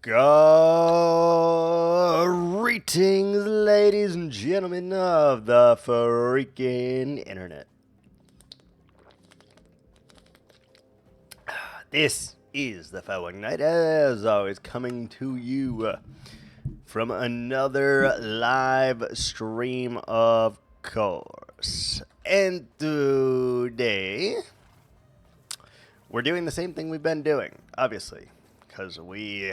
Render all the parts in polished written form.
Greetings, ladies and gentlemen of the freaking internet. This is the following night, as always, coming to you from another live stream, of course. And today, we're doing the same thing we've been doing, obviously, because we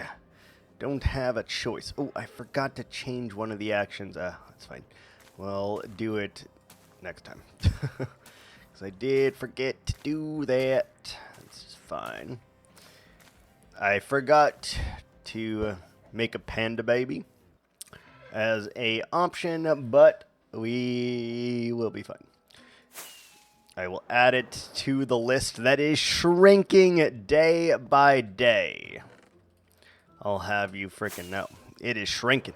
don't have a choice. Oh, I forgot to change one of the actions. That's fine. We'll do it next time. Because I did forget to do that. That's fine. I forgot to make a panda baby as a option, but we will be fine. I will add it to the list that is shrinking day by day. I'll have you freaking know. It is shrinking.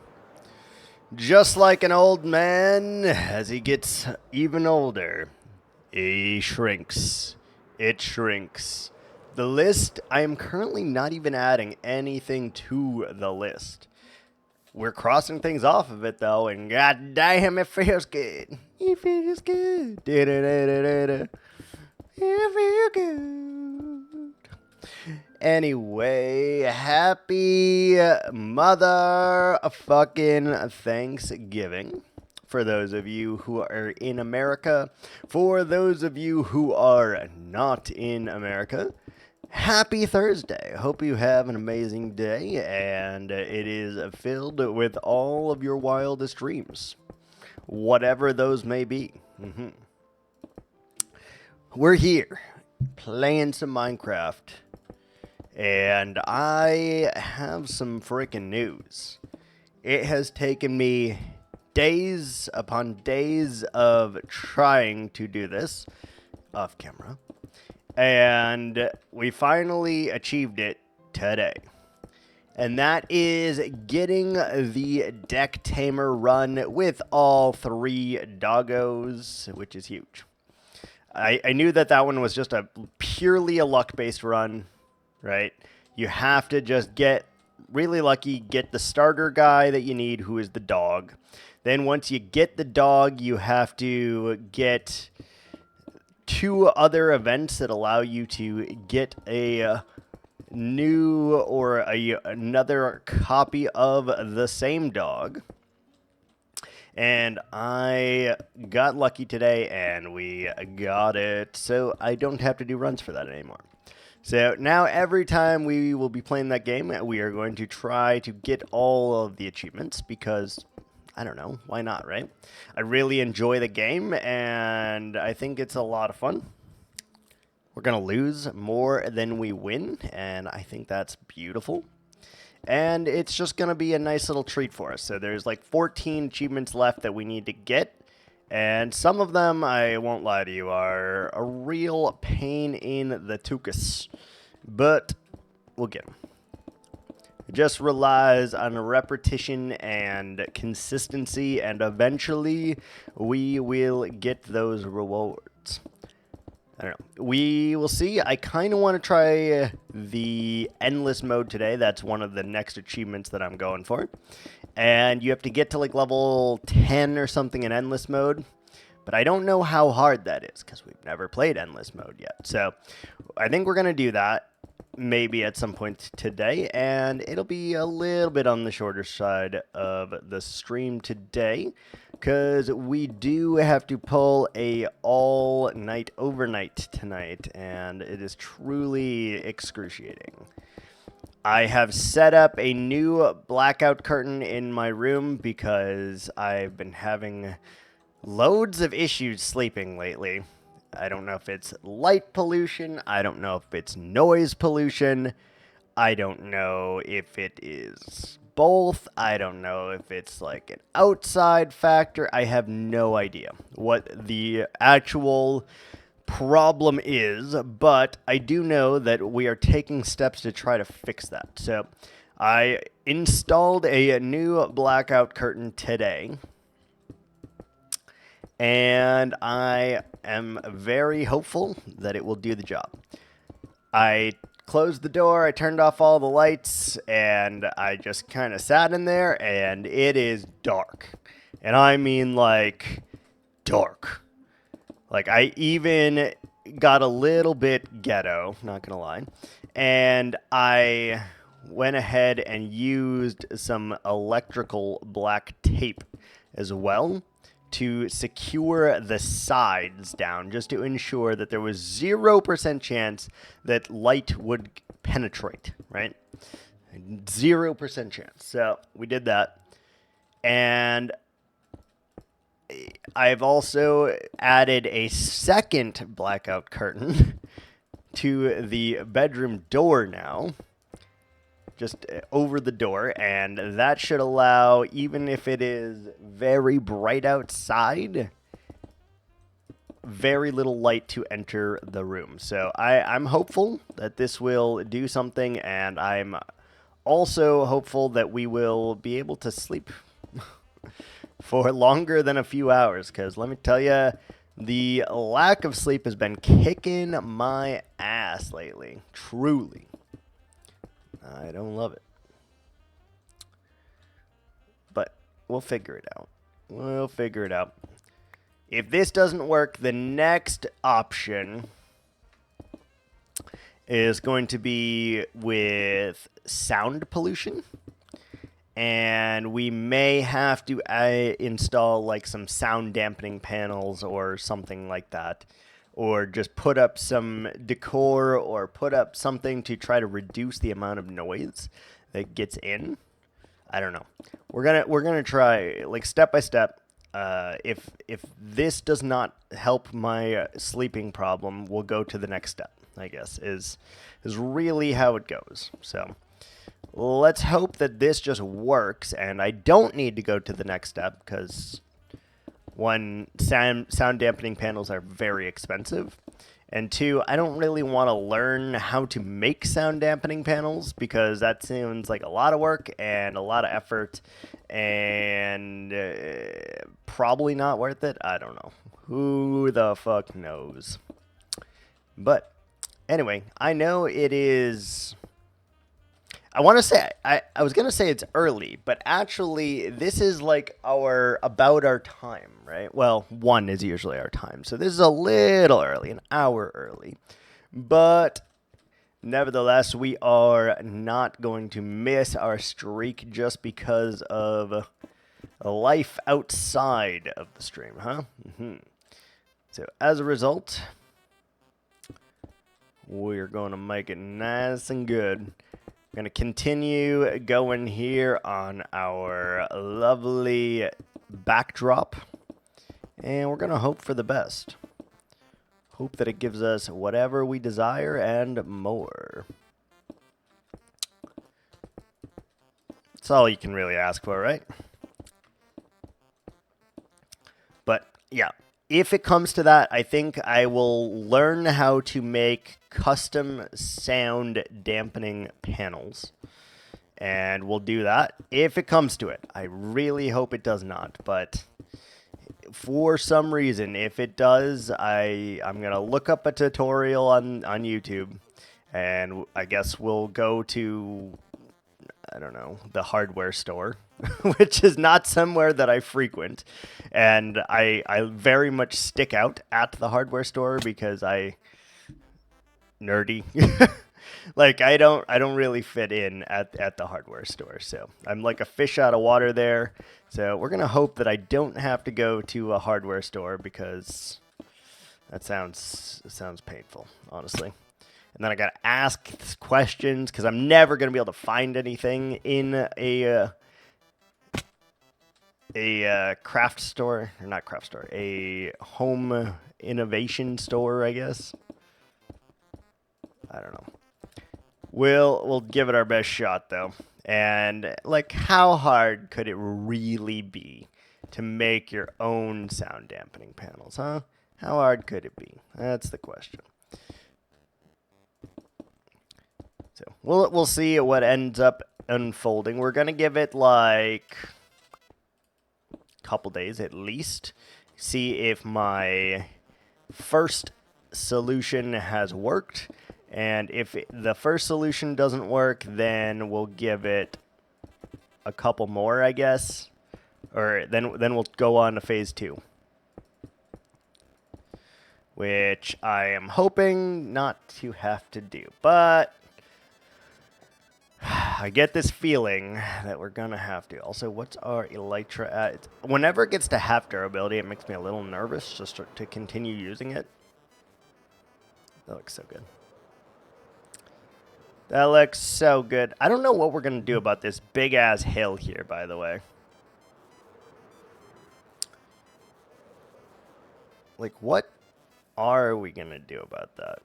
Just like an old man, as he gets even older, he shrinks. It shrinks. The list, I am currently not even adding anything to the list. We're crossing things off of it, though, and god damn, it feels good. It feels good. It feels good. Anyway, happy motherfucking Thanksgiving for those of you who are in America. For those of you who are not in America, happy Thursday. Hope you have an amazing day and it is filled with all of your wildest dreams, whatever those may be. We're here playing some Minecraft. And I have some freaking news. It has taken me days upon days of trying to do this off camera. And we finally achieved it today. And that is getting the deck tamer run with all 3 doggos, which is huge. I knew that one was just purely a luck-based run. Right? You have to just get really lucky, get the starter guy that you need, who is the dog. Then once you get the dog, you have to get 2 other events that allow you to get a new or another copy of the same dog. And I got lucky today, and we got it, so I don't have to do runs for that anymore. So now every time we will be playing that game, we are going to try to get all of the achievements because, I don't know, why not, right? I really enjoy the game, and I think it's a lot of fun. We're going to lose more than we win, and I think that's beautiful. And it's just going to be a nice little treat for us. So there's like 14 achievements left that we need to get. And some of them, I won't lie to you, are a real pain in the tuchus. But we'll get them. It just relies on repetition and consistency, and eventually we will get those rewards. I don't know. We will see. I kind of want to try the endless mode today. That's one of the next achievements that I'm going for. And you have to get to like level 10 or something in endless mode. But I don't know how hard that is because we've never played endless mode yet. So I think we're going to do that maybe at some point today. And it'll be a little bit on the shorter side of the stream today, because we do have to pull a all-night overnight tonight. And it is truly excruciating. I have set up a new blackout curtain in my room because I've been having loads of issues sleeping lately. I don't know if it's light pollution. I don't know if it's noise pollution. I don't know if it is both. I don't know if it's like an outside factor. I have no idea what the actual problem is, but I do know that we are taking steps to try to fix that. So I installed a new blackout curtain today, and I am very hopeful that it will do the job. I closed the door, I turned off all the lights, and I just kind of sat in there, and it is dark. And I mean, like, dark. Like, I even got a little bit ghetto, not gonna lie, and I went ahead and used some electrical black tape as well to secure the sides down, just to ensure that there was 0% chance that light would penetrate, right? 0% chance. So we did that. And I've also added a second blackout curtain to the bedroom door now, just over the door, and that should allow, even if it is very bright outside, very little light to enter the room. So I'm hopeful that this will do something, and I'm also hopeful that we will be able to sleep for longer than a few hours, because let me tell you, the lack of sleep has been kicking my ass lately. Truly. I don't love it. But we'll figure it out. We'll figure it out. If this doesn't work, the next option is going to be with sound pollution. And we may have to install like some sound dampening panels or something like that. Or just put up some decor or put up something to try to reduce the amount of noise that gets in. I don't know. We're gonna try, like, step by step. If this does not help my sleeping problem, we'll go to the next step, I guess, is really how it goes. So let's hope that this just works and I don't need to go to the next step, because one, sound dampening panels are very expensive, and two, I don't really want to learn how to make sound dampening panels, because that seems like a lot of work and a lot of effort, and probably not worth it. I don't know. Who the fuck knows? But anyway, I know it is... I want to say, I was going to say it's early, but actually this is like about our time, right? Well, 1 is usually our time. So this is a little early, an hour early. But nevertheless, we are not going to miss our streak just because of life outside of the stream, huh? So as a result, we're going to make it nice and good. Going to continue going here on our lovely backdrop, and we're going to hope for the best. Hope that it gives us whatever we desire and more. That's all you can really ask for, right? But yeah, if it comes to that, I think I will learn how to make custom sound dampening panels. And we'll do that if it comes to it. I really hope it does not. But for some reason, if it does, I'm going to look up a tutorial on YouTube. And I guess we'll go to, I don't know, the hardware store, which is not somewhere that I frequent. And I very much stick out at the hardware store because nerdy. Like, I don't really fit in at the hardware store. So I'm like a fish out of water there. So we're going to hope that I don't have to go to a hardware store, because that sounds painful, honestly. And then I got to ask questions, because I'm never going to be able to find anything in a craft store, or not craft store, a home innovation store, I guess. I don't know. We'll give it our best shot, though. And, like, how hard could it really be to make your own sound dampening panels, huh? How hard could it be? That's the question. So we'll see what ends up unfolding. We're gonna give it like a couple days at least. See if my first solution has worked, And if the first solution doesn't work, then we'll give it a couple more, I guess. Or then we'll go on to phase 2. Which I am hoping not to have to do. But I get this feeling that we're going to have to. Also, what's our Elytra at? Whenever it gets to half durability, it makes me a little nervous just to continue using it. That looks so good. That looks so good. I don't know what we're going to do about this big-ass hill here, by the way. Like, what are we going to do about that?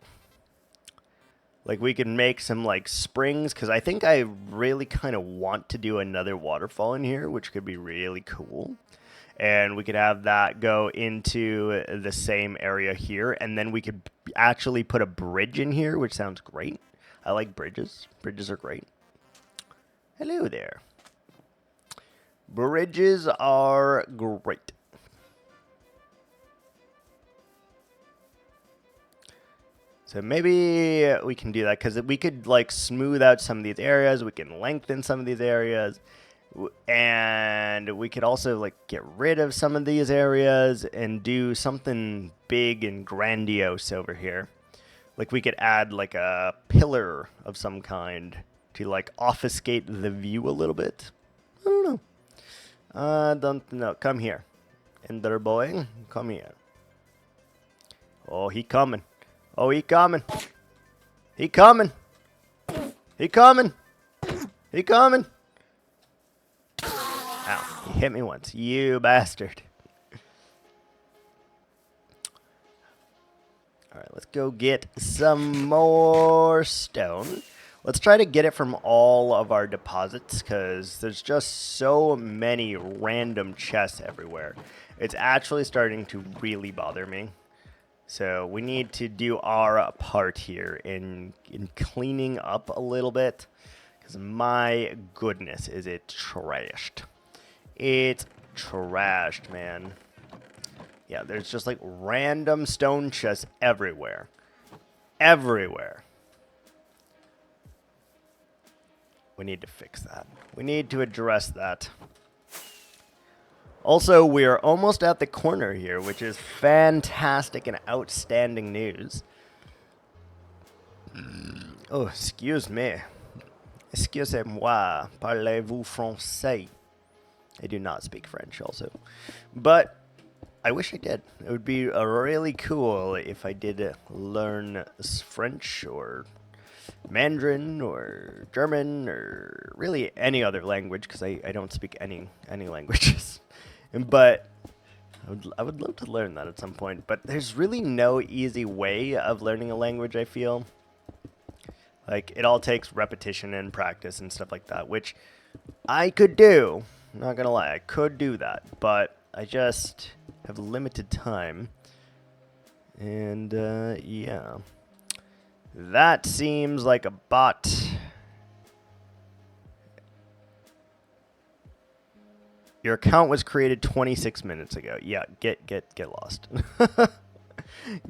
Like, we can make some, like, springs, because I think I really kind of want to do another waterfall in here, which could be really cool. And we could have that go into the same area here, and then we could actually put a bridge in here, which sounds great. I like bridges. Bridges are great. Hello there. Bridges are great. So maybe we can do that because we could like smooth out some of these areas. We can lengthen some of these areas. And we could also like get rid of some of these areas and do something big and grandiose over here. Like we could add like a pillar of some kind to like obfuscate the view a little bit. I don't know. I don't know. Come here. Ender boy, come here. Oh, he coming. Oh, he coming. He coming. He coming. He coming. Ow, he hit me once. You bastard. Alright, let's go get some more stone. Let's try to get it from all of our deposits, because there's just so many random chests everywhere. It's actually starting to really bother me. So we need to do our part here in cleaning up a little bit, because my goodness, is it trashed. It's trashed, man. Yeah, there's just like random stone chests everywhere. Everywhere. We need to fix that. We need to address that. Also, we are almost at the corner here, which is fantastic and outstanding news. Oh, excuse me. Excusez-moi. Parlez-vous français? I do not speak French also. But I wish I did. It would be really cool if I did learn French or Mandarin or German or really any other language, because I don't speak any languages. But I would love to learn that at some point. But there's really no easy way of learning a language, I feel. Like, it all takes repetition and practice and stuff like that, which I could do. I'm not gonna lie, I could do that. But I just have limited time. And, yeah. That seems like a bot. Your account was created 26 minutes ago. Yeah, get lost.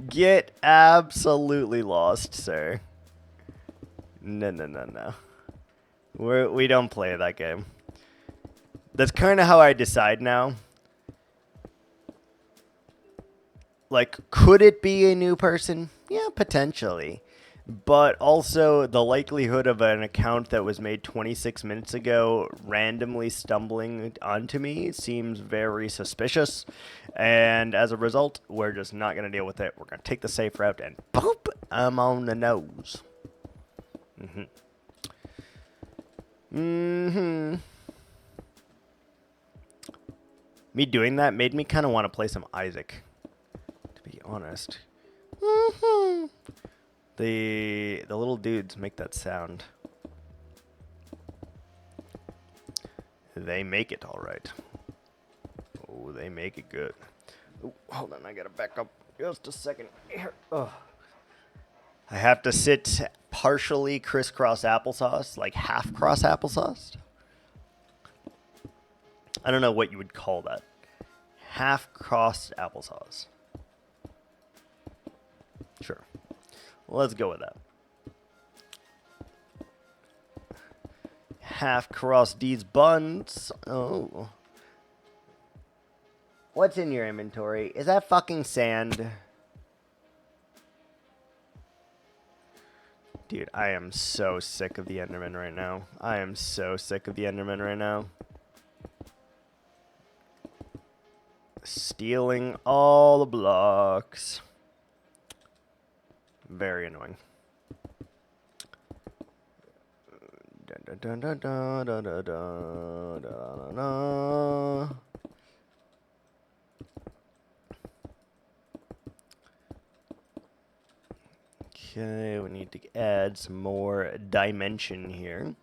Get absolutely lost, sir. No. We don't play that game. That's kind of how I decide now. Like, could it be a new person? Yeah, potentially. But also, the likelihood of an account that was made 26 minutes ago randomly stumbling onto me seems very suspicious. And as a result, we're just not going to deal with it. We're going to take the safe route and boop, I'm on the nose. Me doing that made me kind of want to play some Isaac, to be honest. The little dudes make that sound. They make it all right. Oh, they make it good. Oh, hold on, I gotta back up just a second here. Oh. I have to sit partially crisscross applesauce, like half cross applesauce. I don't know what you would call that. Half cross applesauce. Sure. Let's go with that. half cross these buns. Oh. What's in your inventory? Is that fucking sand? Dude, I am so sick of the Enderman right now. I am so sick of the Enderman right now. Stealing all the blocks. Very annoying. Dun, dun, dun, dun, dun, dun, dun, dun, dun. Okay, we need to add some more dimension here.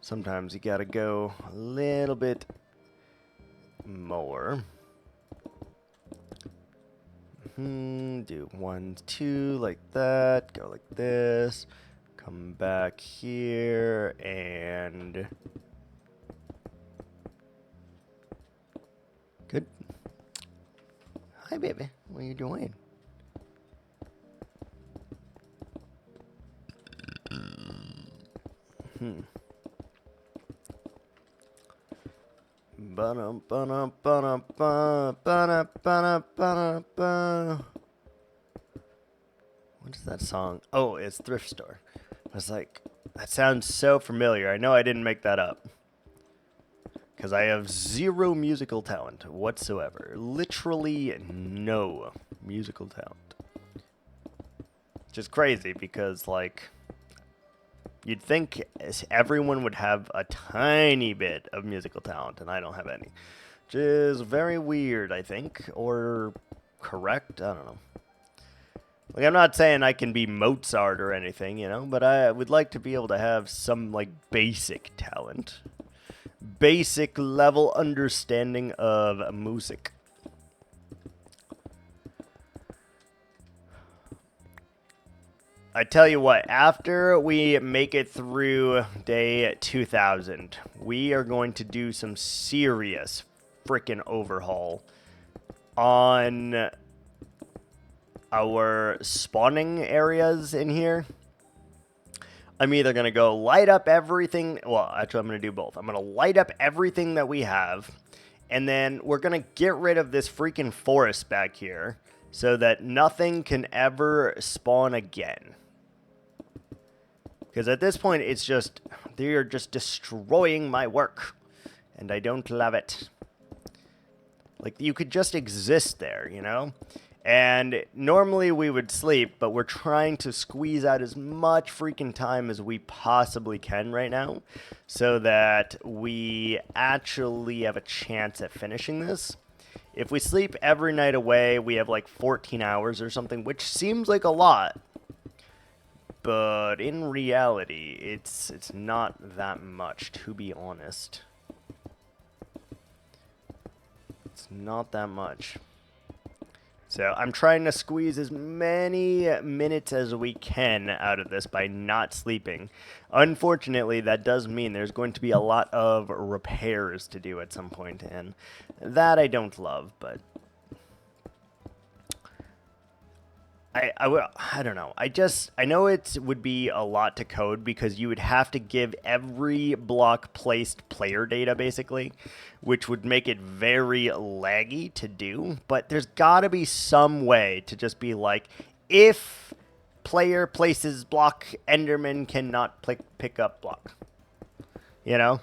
Sometimes you gotta go a little bit more. Do 1, 2 like that. Go like this. Come back here and good. Hi, baby. What are you doing? What is that song? Oh, it's Thrift Store. I was like, that sounds so familiar. I know I didn't make that up. Because I have zero musical talent whatsoever. Literally no musical talent. Which is crazy because, like, you'd think everyone would have a tiny bit of musical talent, and I don't have any. Which is very weird, I think. Or correct? I don't know. Like, I'm not saying I can be Mozart or anything, you know, but I would like to be able to have some, like, basic talent. Basic level understanding of music. I tell you what, after we make it through day 2000, we are going to do some serious freaking overhaul on our spawning areas in here. I'm either going to go light up everything. Well, actually, I'm going to do both. I'm going to light up everything that we have. And then we're going to get rid of this freaking forest back here so that nothing can ever spawn again. Because at this point, it's just, they're just destroying my work. And I don't love it. Like, you could just exist there, you know? And normally we would sleep, but we're trying to squeeze out as much freaking time as we possibly can right now so that we actually have a chance at finishing this. If we sleep every night away, we have like 14 hours or something, which seems like a lot. But in reality, it's not that much, to be honest. It's not that much. So I'm trying to squeeze as many minutes as we can out of this by not sleeping. Unfortunately, that does mean there's going to be a lot of repairs to do at some point, and that I don't love, but I don't know. I know it would be a lot to code because you would have to give every block placed player data, basically, which would make it very laggy to do. But there's got to be some way to just be like, if player places block, Enderman cannot pick up block. You know?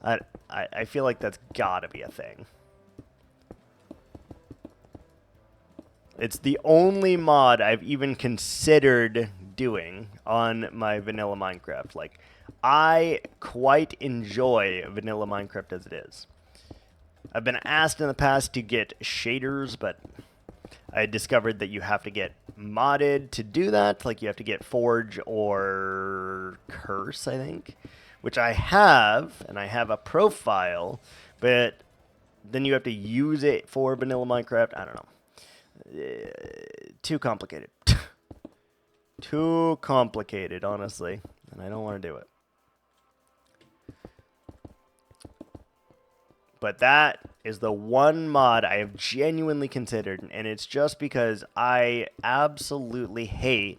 I feel like that's got to be a thing. It's the only mod I've even considered doing on my vanilla Minecraft. Like, I quite enjoy vanilla Minecraft as it is. I've been asked in the past to get shaders, but I discovered that you have to get modded to do that. Like, you have to get Forge or Curse, I think, which I have, and I have a profile, but then you have to use it for vanilla Minecraft. I don't know. Too complicated. Too complicated, honestly. And I don't want to do it. But that is the one mod I have genuinely considered, and it's just because I absolutely hate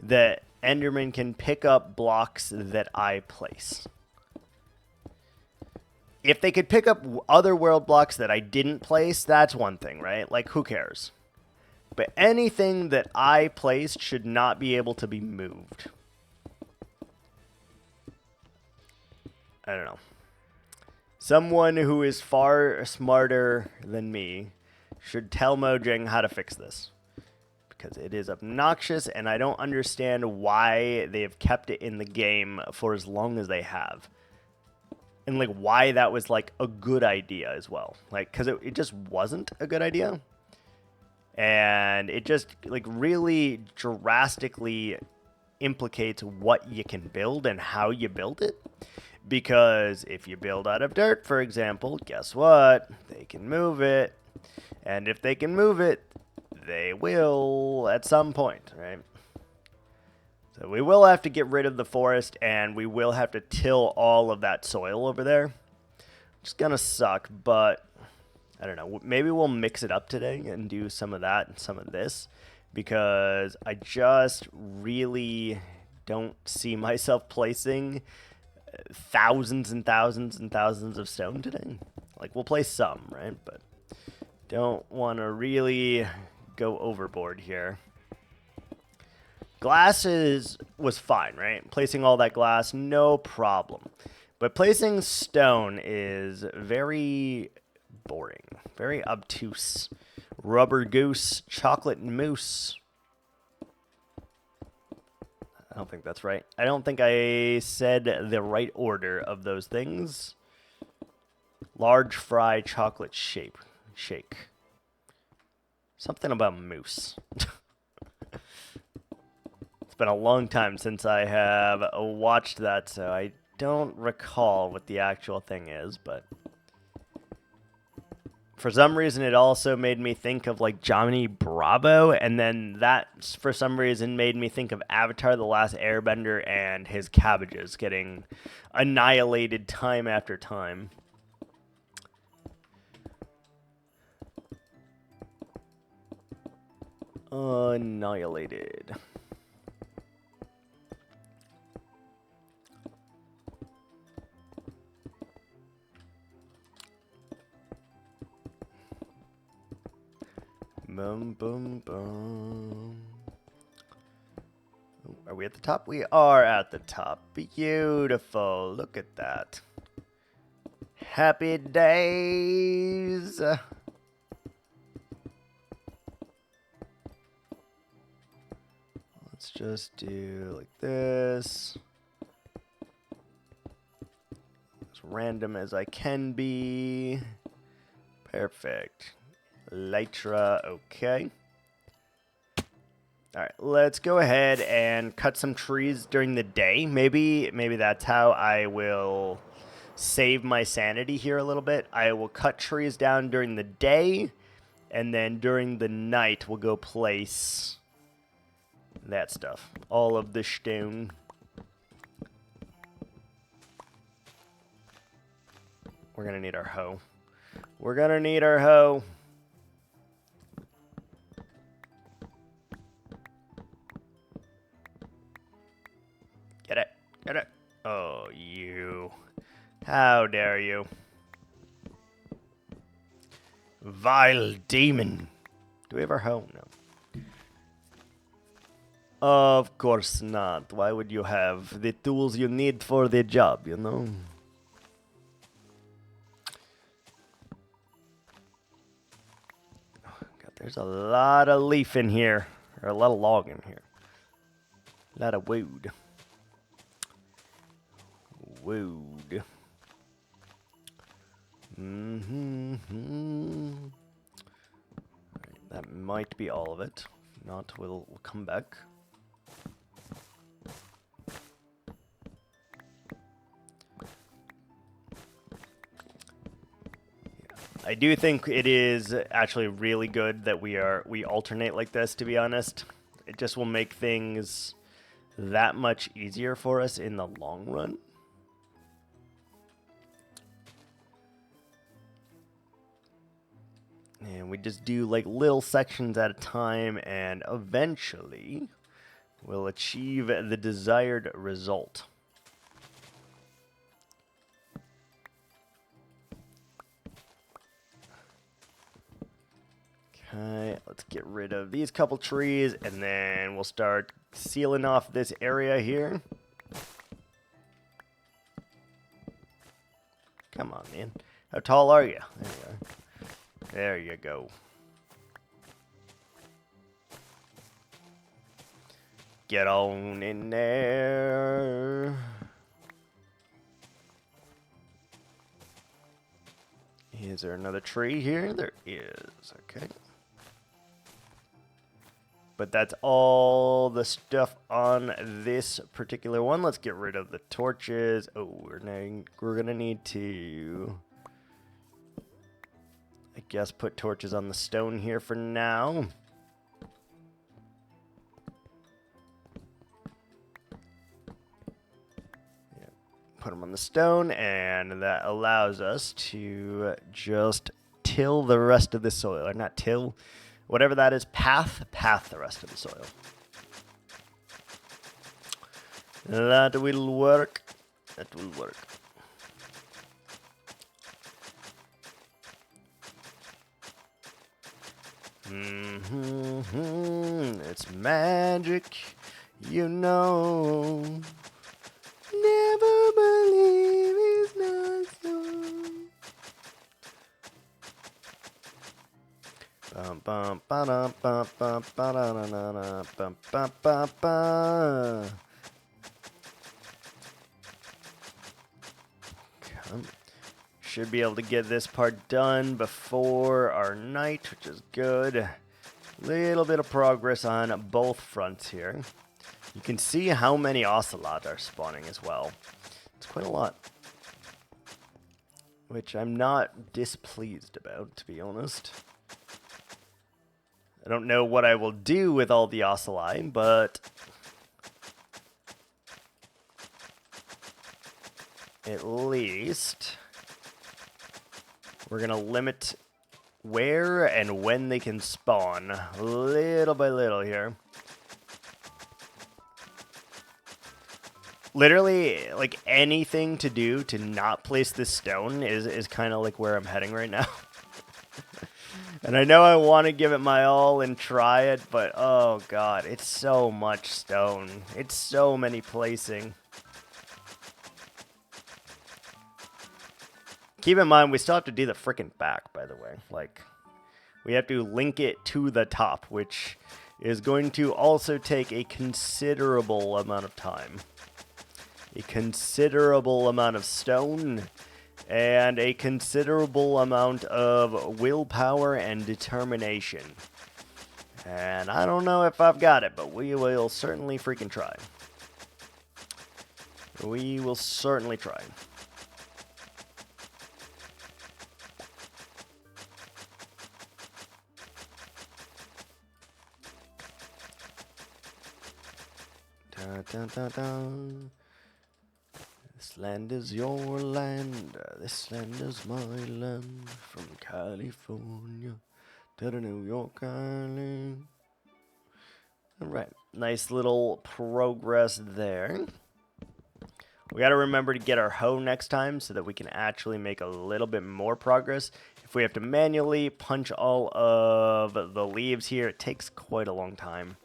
that Enderman can pick up blocks that I place. If they could pick up other world blocks that I didn't place, that's one thing, right? Like, who cares? But anything that I placed should not be able to be moved. I don't know. Someone who is far smarter than me should tell Mojang how to fix this. Because it is obnoxious, and I don't understand why they have kept it in the game for as long as they have. And, like, why that was, like, a good idea as well. Like, because it just wasn't a good idea. And it just, like, really drastically implicates what you can build and how you build it. Because if you build out of dirt, for example, guess what? They can move it. And if they can move it, they will at some point, right? So we will have to get rid of the forest, and we will have to till all of that soil over there. It's going to suck, but I don't know. Maybe we'll mix it up today and do some of that and some of this, because I just really don't see myself placing thousands and thousands and thousands of stone today. Like, we'll place some, right? But don't want to really go overboard here. Glass was fine, right? Placing all that glass, no problem. But placing stone is very boring, very obtuse. Rubber goose, chocolate mousse. I don't think that's right. I don't think I said the right order of those things. Large fry chocolate shake. Something about mousse. It's been a long time since I have watched that, so I don't recall what the actual thing is, but for some reason it also made me think of like Johnny Bravo, and then that for some reason made me think of Avatar: The Last Airbender and his cabbages getting annihilated time after time. Annihilated. Boom, boom, boom. Are we at the top? We are at the top. Beautiful. Look at that. Happy days. Let's just do like this. As random as I can be. Perfect. Lytra, okay. All right, let's go ahead and cut some trees during the day. Maybe that's how I will save my sanity here a little bit. I will cut trees down during the day, and then during the night we'll go place that stuff. All of the stone. We're gonna need our hoe. We're gonna need our hoe. Get it. Get it. Oh, you. How dare you. Vile demon. Do we have our hoe? No. Of course not. Why would you have the tools you need for the job, you know? God, there's a lot of leaf in here. Or a lot of log in here. A lot of wood. Wood. That might be all of it. If not, we'll come back. I do think it is actually really good that we alternate like this, to be honest. It just will make things that much easier for us in the long run. And we just do like little sections at a time, and eventually we'll achieve the desired result. Okay, let's get rid of these couple trees, and then we'll start sealing off this area here. Come on, man. How tall are you? There you are. There you go. Get on in there. Is there another tree here? There is. Okay. But that's all the stuff on this particular one. Let's get rid of the torches. Oh, we're gonna need to, I guess, put torches on the stone here for now. Yeah, put them on the stone, and that allows us to just till the rest of the soil. Or not till, whatever that is, path the rest of the soil. That will work. That will work. It's magic, you know. Never believe it's not so. Bum bum ba dum bum bum ba da da da da bum bum ba ba. Should be able to get this part done before our night, which is good. Little bit of progress on both fronts here. You can see how many Jschlatt are spawning as well. It's quite a lot, which I'm not displeased about, to be honest. I don't know what I will do with all the Jschlatt, but at least we're going to limit where and when they can spawn, little by little here. Literally, like, anything to do to not place this stone is kind of like where I'm heading right now. And I know I want to give it my all and try it, but oh god, it's so much stone. It's so many placing. Keep in mind, we still have to do the frickin' back, by the way. Like, we have to link it to the top, which is going to also take a considerable amount of time. A considerable amount of stone, and a considerable amount of willpower and determination. And I don't know if I've got it, but we will certainly freaking try. We will certainly try. Dun, dun, dun. This land is your land, this land is my land, from California to the New York Island. Alright, nice little progress there. We gotta remember to get our hoe next time so that we can actually make a little bit more progress. If we have to manually punch all of the leaves here, it takes quite a long time,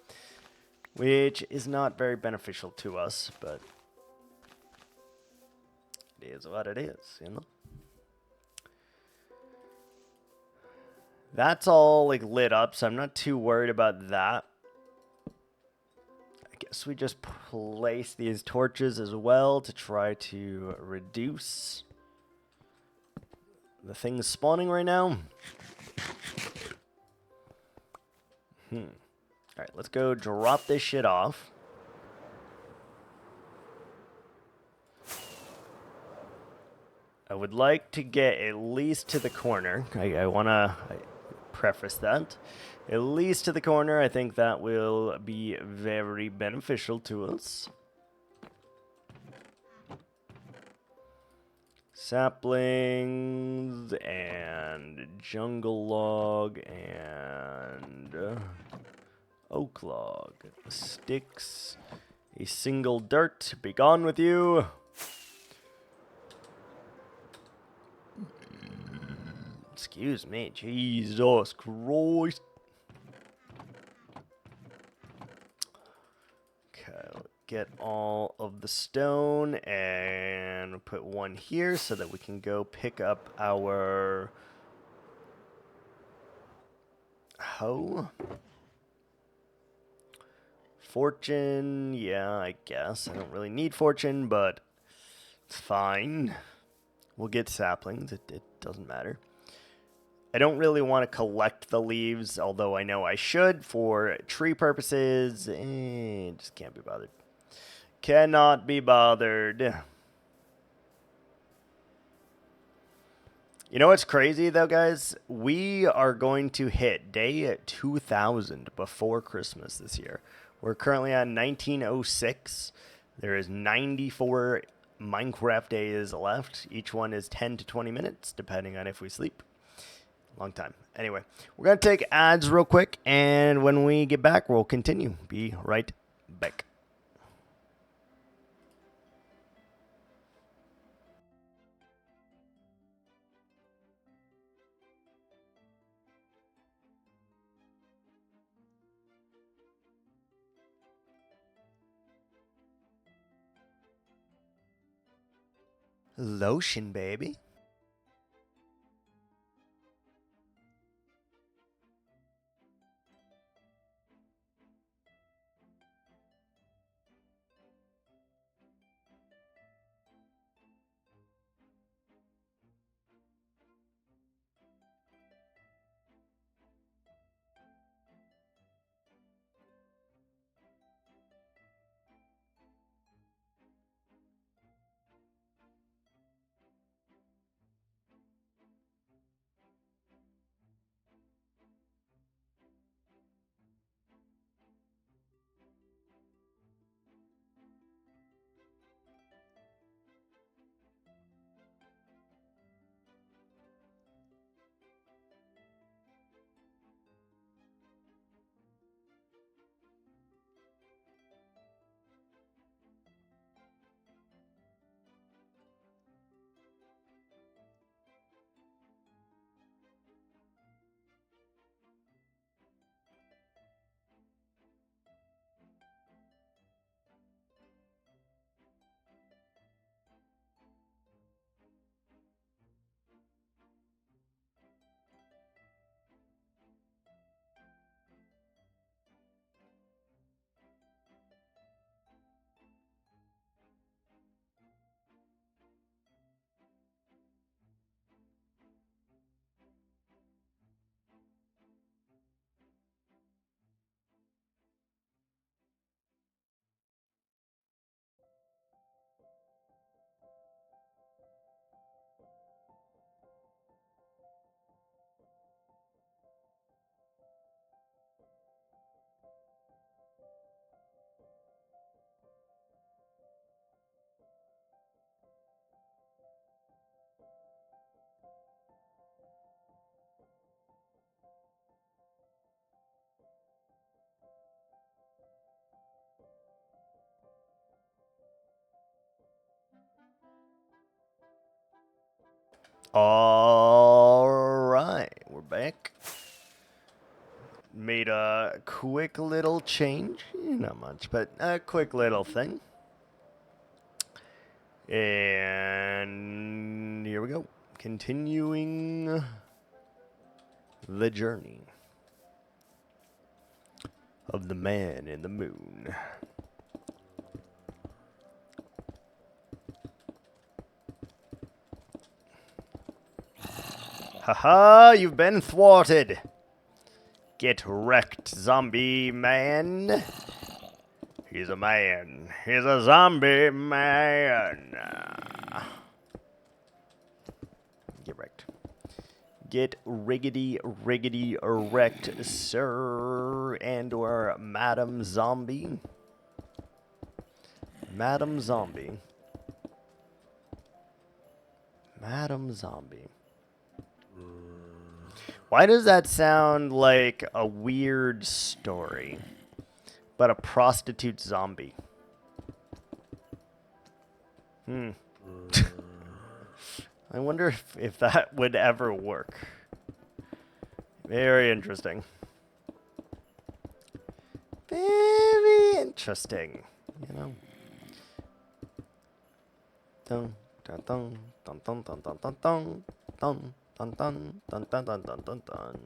which is not very beneficial to us, but it is what it is, you know? That's all, like, lit up, so I'm not too worried about that. I guess we just place these torches as well to try to reduce the things spawning right now. Alright, let's go drop this shit off. I would like to get at least to the corner. I want to preface that. At least to the corner, I think that will be very beneficial to us. Saplings and jungle log and oak log. Sticks. A single dirt. Be gone with you. Excuse me. Jesus Christ. Okay, get all of the stone and put one here so that we can go pick up our hoe. Fortune, yeah, I guess. I don't really need fortune, but it's fine. We'll get saplings. It doesn't matter. I don't really want to collect the leaves, although I know I should for tree purposes. Just can't be bothered. Cannot be bothered. You know what's crazy, though, guys? We are going to hit day 2000 before Christmas this year. We're currently on 1906. There is 94 Minecraft days left. Each one is 10 to 20 minutes, depending on if we sleep. Long time. Anyway, we're going to take ads real quick, and when we get back, we'll continue. Be right back. Lotion, baby. All right, we're back. Made a quick little change. Not much, but a quick little thing. And here we go. Continuing the journey of the man in the moon. Haha, you've been thwarted. Get wrecked, zombie man. He's a man. He's a zombie man. Get wrecked. Get riggedy wrecked, sir, and or Madam Zombie. Madam Zombie. Madam Zombie. Why does that sound like a weird story? But a prostitute zombie. I wonder if that would ever work. Very interesting. Very interesting. You know. Dun dun dun dun dun dun dun dun dun dun dun dun dun dun dun dun dun dun.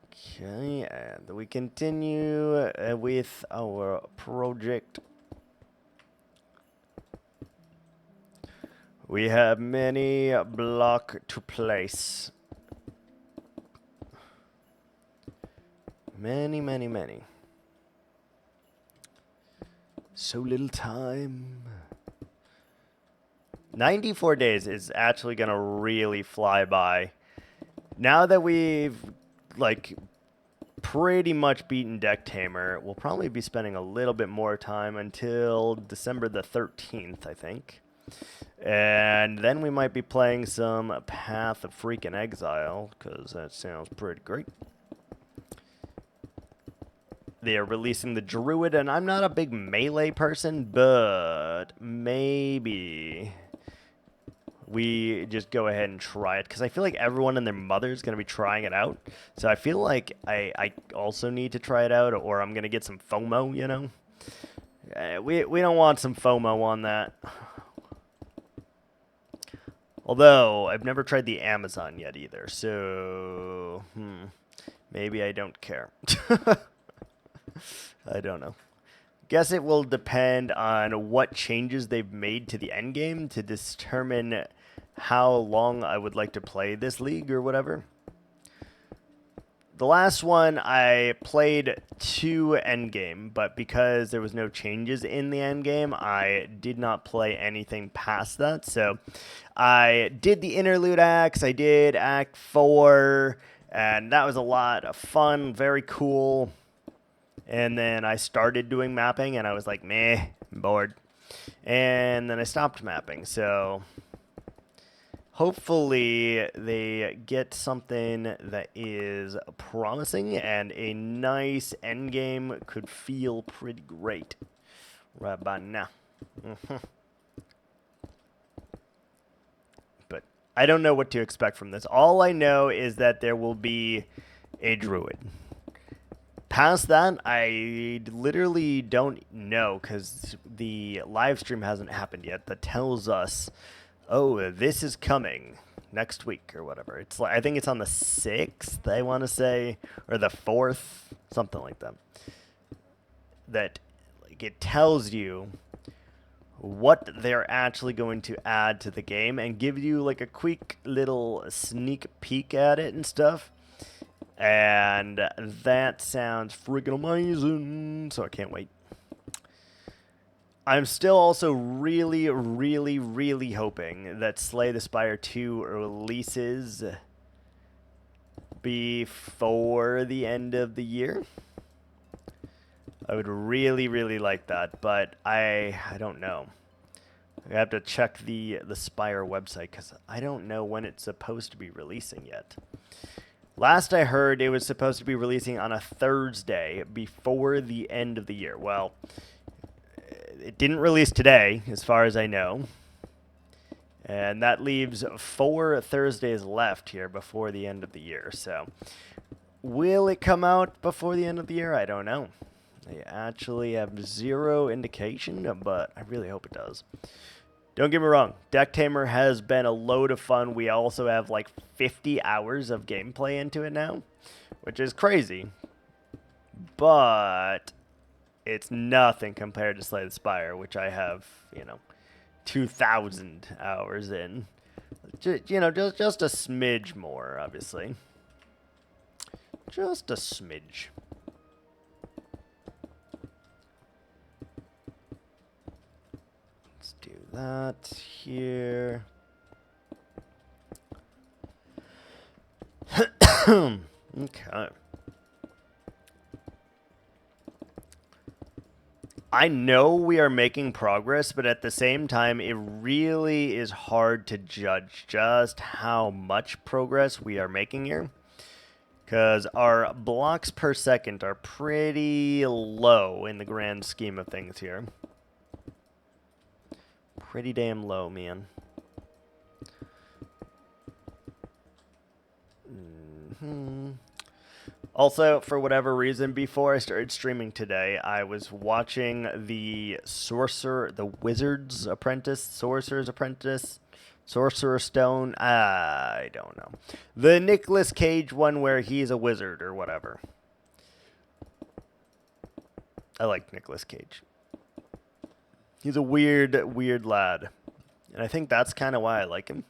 Okay, and we continue with our project. We have many block to place. Many, many, many. So little time. 94 days is actually going to really fly by. Now that we've, like, pretty much beaten Deck Tamer, we'll probably be spending a little bit more time until December the 13th, I think. And then we might be playing some Path of Freaking Exile, because that sounds pretty great. They are releasing the Druid, and I'm not a big melee person, but maybe we just go ahead and try it, because I feel like everyone and their mother is going to be trying it out. So I feel like I also need to try it out, or I'm going to get some FOMO, you know? We don't want some FOMO on that. Although, I've never tried the Amazon yet either, so maybe I don't care. I don't know. Guess it will depend on what changes they've made to the endgame to determine how long I would like to play this league or whatever. The last one I played to endgame, but because there was no changes in the endgame, I did not play anything past that. So I did the interlude acts, I did Act 4, and that was a lot of fun, very cool. And then I started doing mapping, and I was like, meh, I'm bored. And then I stopped mapping, so hopefully they get something that is promising, and a nice endgame could feel pretty great right about now. But I don't know what to expect from this. All I know is that there will be a druid. Past that, I literally don't know, because the live stream hasn't happened yet that tells us, oh, this is coming next week or whatever. It's like, I think it's on the 6th, I want to say, or the 4th, something like that. That, like, it tells you what they're actually going to add to the game and give you like a quick little sneak peek at it and stuff. And that sounds freaking amazing, so I can't wait. I'm still also really, really, really hoping that Slay the Spire 2 releases before the end of the year. I would really, really like that, but I don't know. I have to check the Spire website, because I don't know when it's supposed to be releasing yet. Last I heard, it was supposed to be releasing on a Thursday before the end of the year. Well, it didn't release today, as far as I know. And that leaves 4 Thursdays left here before the end of the year. So, will it come out before the end of the year? I don't know. I actually have zero indication, but I really hope it does. Don't get me wrong, Deck Tamer has been a load of fun. We also have like 50 hours of gameplay into it now, which is crazy. But it's nothing compared to Slay the Spire, which I have, 2,000 hours in. Just a smidge more, obviously. Just a smidge. Do that here. Okay. I know we are making progress, but at the same time, it really is hard to judge just how much progress we are making here. Because our blocks per second are pretty low in the grand scheme of things here. Pretty damn low, man. Also, for whatever reason, before I started streaming today, I was watching the Wizard's Apprentice, Sorcerer's Apprentice, Sorcerer's Stone, I don't know. The Nicolas Cage one where he's a wizard or whatever. I like Nicolas Cage. He's a weird, weird lad. And I think that's kind of why I like him.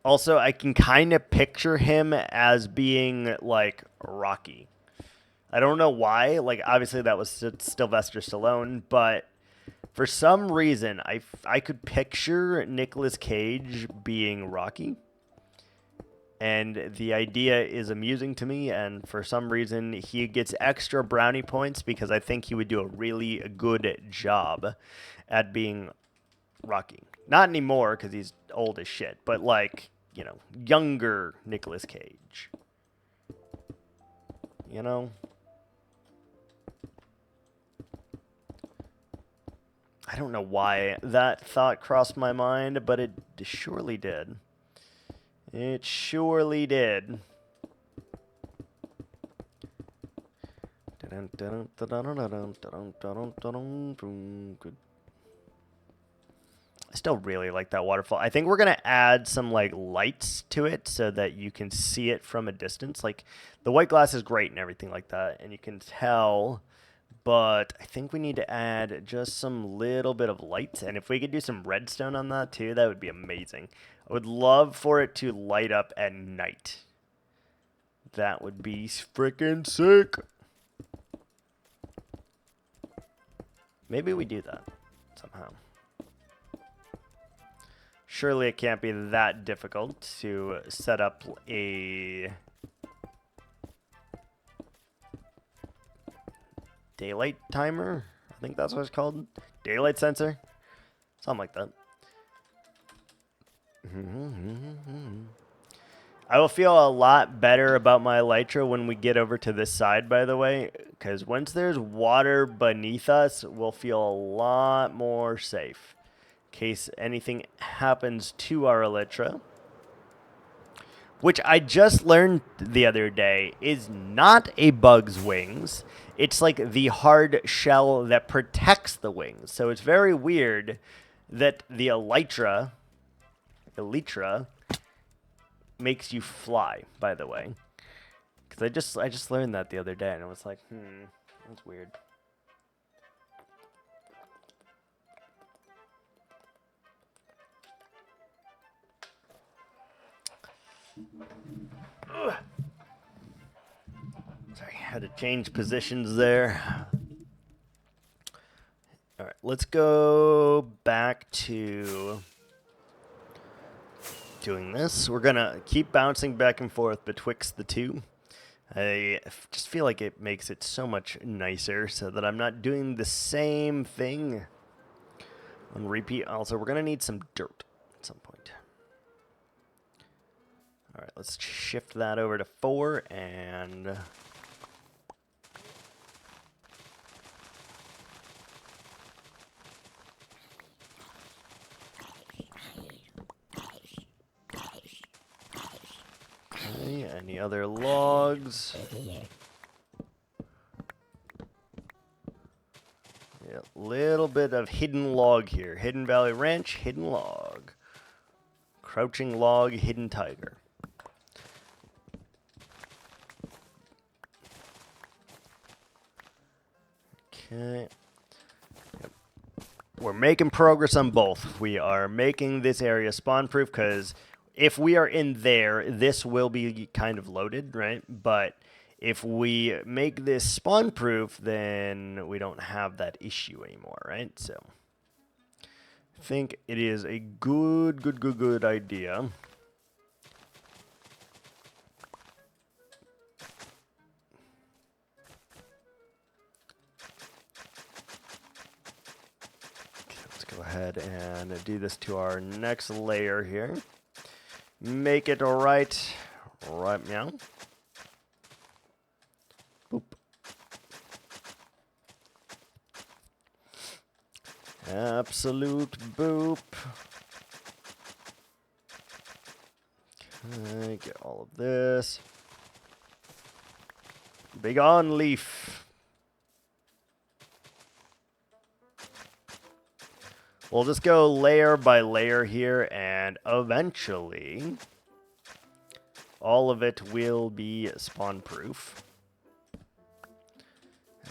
Also, I can kind of picture him as being, like, Rocky. I don't know why. Like, obviously that was Sylvester Stallone, but for some reason, I could picture Nicolas Cage being Rocky. And the idea is amusing to me, and for some reason, he gets extra brownie points because I think he would do a really good job at being Rocky. Not anymore, because he's old as shit, but, like, you know, younger Nicolas Cage. You know? I don't know why that thought crossed my mind, but it surely did. It surely did. I still really like that waterfall. I think we're going to add some like lights to it so that you can see it from a distance. Like the white glass is great and everything like that, and you can tell, but I think we need to add just some little bit of light. And if we could do some redstone on that too, that would be amazing. I would love for it to light up at night. That would be freaking sick. Maybe we do that somehow. Surely it can't be that difficult to set up a daylight timer. I think that's what it's called. Daylight sensor. Something like that. I will feel a lot better about my elytra when we get over to this side, by the way, because once there's water beneath us, we'll feel a lot more safe in case anything happens to our elytra, which I just learned the other day is not a bug's wings. It's like the hard shell that protects the wings. So it's very weird that the elytra makes you fly, by the way. Because I just learned that the other day, and I was like, that's weird. Ugh. Sorry, I had to change positions there. All right, let's go back to doing this. We're gonna keep bouncing back and forth betwixt the two. I just feel like it makes it so much nicer so that I'm not doing the same thing on repeat. Also, we're gonna need some dirt at some point. All right, let's shift that over to 4 and okay, any other logs? Yeah, little bit of hidden log here. Hidden Valley Ranch, hidden log. Crouching log, hidden tiger. Okay. Yep. We're making progress on both. We are making this area spawn proof because if we are in there, this will be kind of loaded, right? But if we make this spawn proof, then we don't have that issue anymore, right? So I think it is a good idea. ahead and do this to our next layer here. Make it right meow. Boop. Absolute boop. Okay, get all of this. Big on leaf. We'll just go layer by layer here, and eventually all of it will be spawn proof.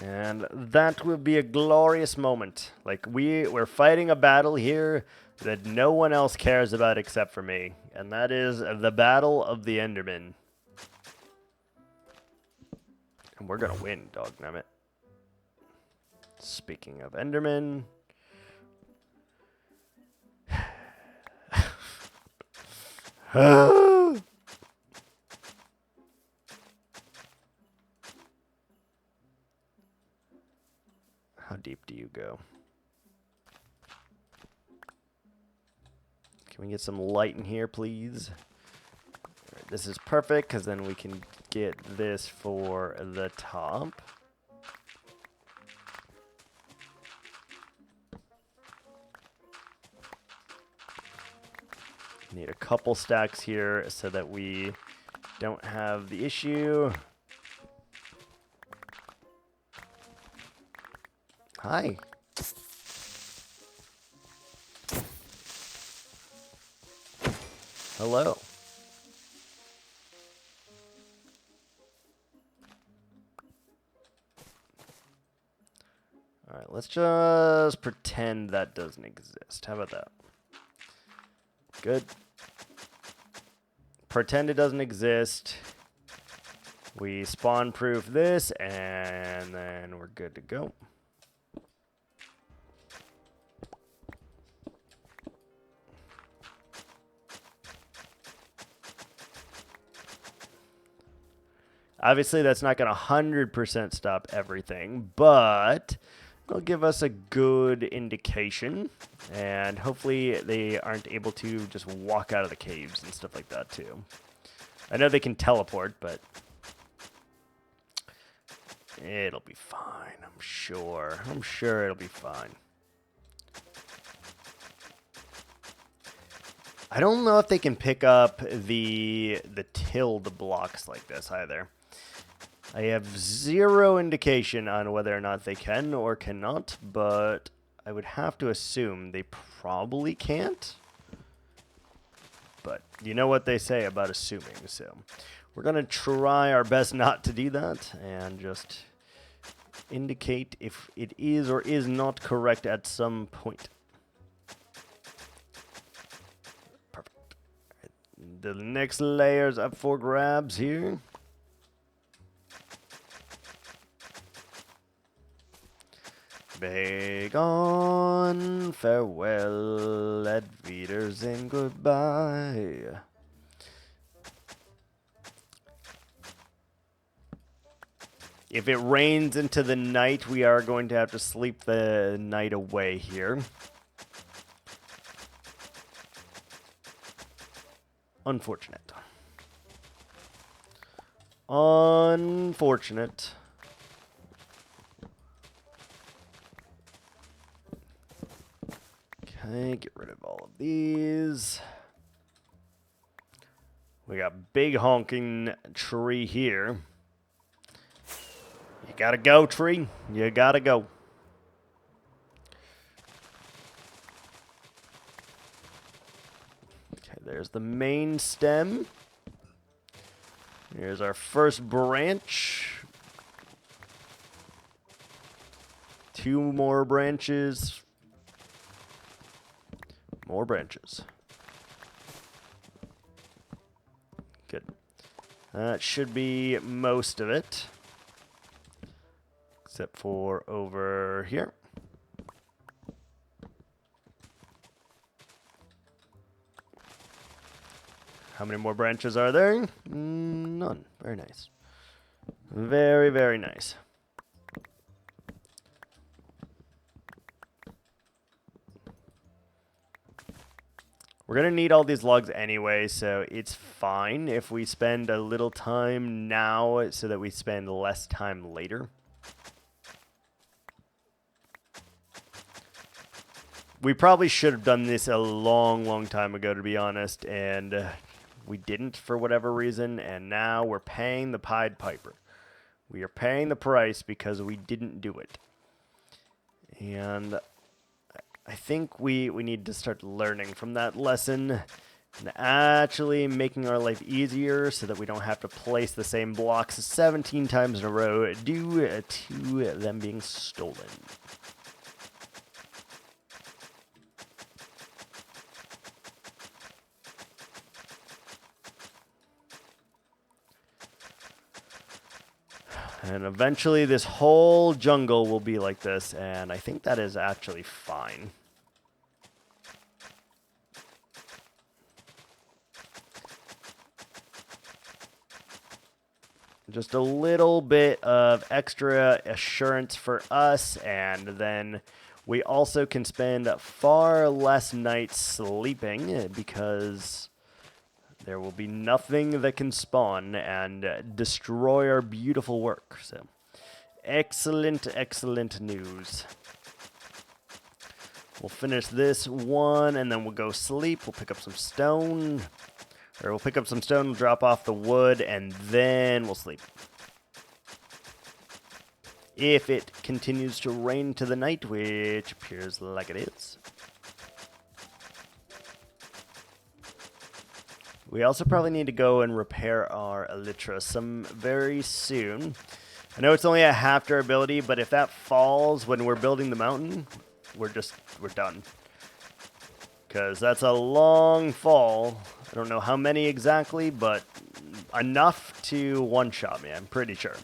And that will be a glorious moment. Like, we're fighting a battle here that no one else cares about except for me. And that is the Battle of the Enderman. And we're gonna win, dognammit. Speaking of Enderman... How deep do you go? Can we get some light in here, please? Right, this is perfect, because then we can get this for the top. Need a couple stacks here so that we don't have the issue. Hi. Hello. All right, let's just pretend that doesn't exist. How about that? Good. Pretend it doesn't exist. We spawn proof this, and then we're good to go. Obviously, that's not going to 100% stop everything, but it'll give us a good indication. And hopefully they aren't able to just walk out of the caves and stuff like that, too. I know they can teleport, but it'll be fine, I'm sure. I'm sure it'll be fine. I don't know if they can pick up the tilled blocks like this either. I have zero indication on whether or not they can or cannot, but I would have to assume they probably can't. But you know what they say about assuming, so we're going to try our best not to do that and just indicate if it is or is not correct at some point. Perfect. The next layer's up for grabs here. Beg on, farewell, and goodbye. If it rains into the night, we are going to have to sleep the night away here. Unfortunate. Unfortunate. Okay, get rid of all of these. We got big honking tree here. You gotta go, tree. You gotta go. Okay, there's the main stem. Here's our first branch. 2 more branches. More branches. Good. That should be most of it. Except for over here. How many more branches are there? None. Very nice. Very, very nice. We're going to need all these logs anyway, so it's fine if we spend a little time now so that we spend less time later. We probably should have done this a long time ago, to be honest, and we didn't for whatever reason, and now we're paying the Pied Piper. We are paying the price because we didn't do it. And I think we need to start learning from that lesson and actually making our life easier so that we don't have to place the same blocks 17 times in a row due to them being stolen. And eventually this whole jungle will be like this, and I think that is actually fine. Just a little bit of extra assurance for us, and then we also can spend far less nights sleeping because there will be nothing that can spawn and destroy our beautiful work. So, excellent news. We'll finish this one, and then we'll go sleep. We'll pick up some stone. Or we'll pick up some stone, drop off the wood, and then we'll sleep. If it continues to rain to the night, which appears like it is. We also probably need to go and repair our elytra very soon. I know it's only a half durability, but if that falls when we're building the mountain, we're done. Because that's a long fall. I don't know how many exactly, but enough to one-shot me, I'm pretty sure.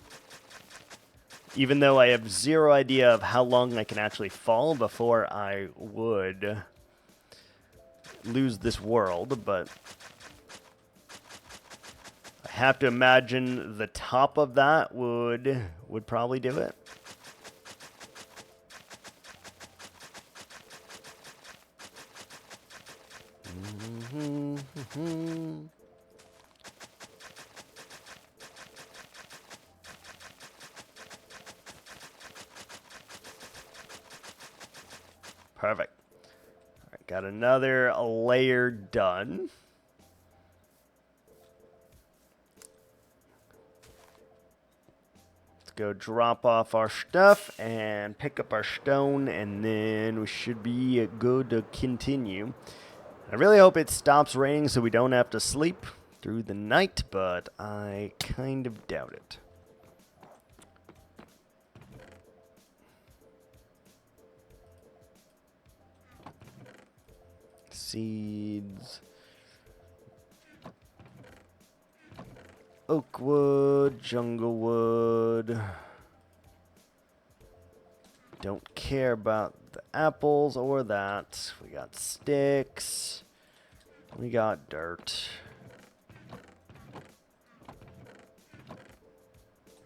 Even though I have zero idea of how long I can actually fall before I would lose this world, but I have to imagine the top of that would probably do it. Perfect. All right, got another layer done. Let's go drop off our stuff and pick up our stone, and then we should be good to continue. I really hope it stops raining so we don't have to sleep through the night, but I kind of doubt it. Seeds. Oak wood, jungle wood. Don't care about the apples or that. We got sticks. We got dirt.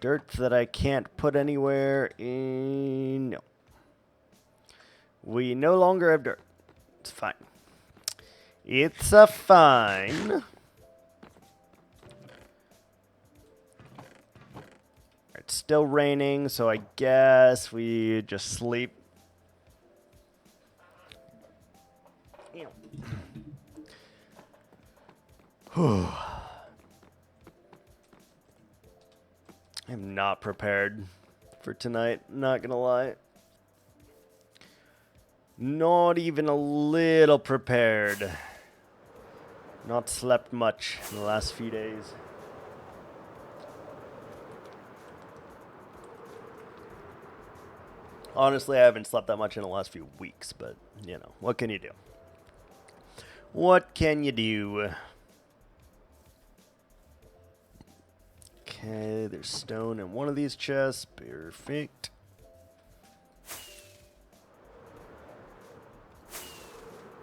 Dirt that I can't put anywhere in. No. We no longer have dirt. It's fine. It's a fine. It's still raining, so I guess we just sleep. I'm not prepared for tonight, not gonna lie. Not even a little prepared. Not slept much in the last few days. Honestly, I haven't slept that much in the last few weeks, but, you know, what can you do? What can you do? Okay, there's stone in one of these chests. Perfect.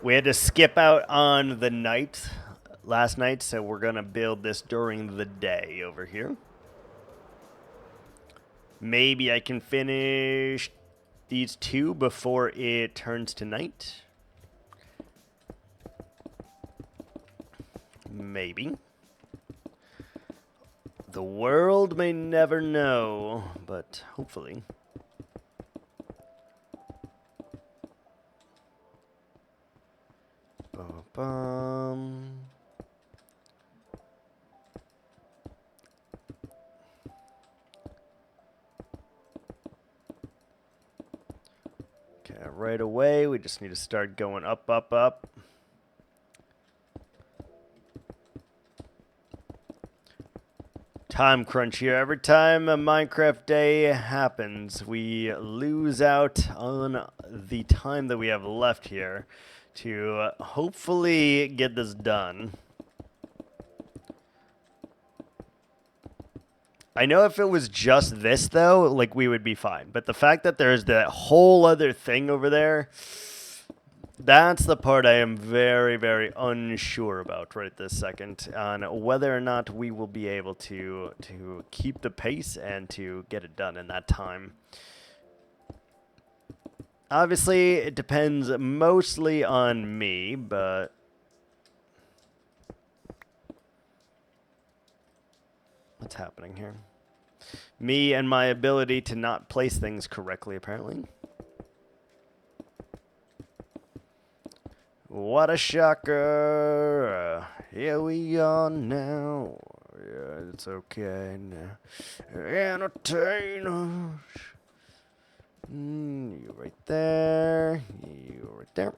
We had to skip out on the night last night, so we're going to build this during the day over here. Maybe I can finish these two before it turns to night. Maybe. The world may never know, but hopefully. Ba-bum. Okay, right away, we just need to start going up, up, up. Time crunch here. Every time a Minecraft day happens, we lose out on the time that we have left here to hopefully get this done. I know if it was just this, though, like, we would be fine. But the fact that there's that whole other thing over there, that's the part I am very, very unsure about right this second, on whether or not we will be able to keep the pace and to get it done in that time. Obviously, it depends mostly on me, but what's happening here? Me and my ability to not place things correctly, apparently. What a shocker. Here we are now. Yeah, it's okay now. Entertainers. You right there. You right there.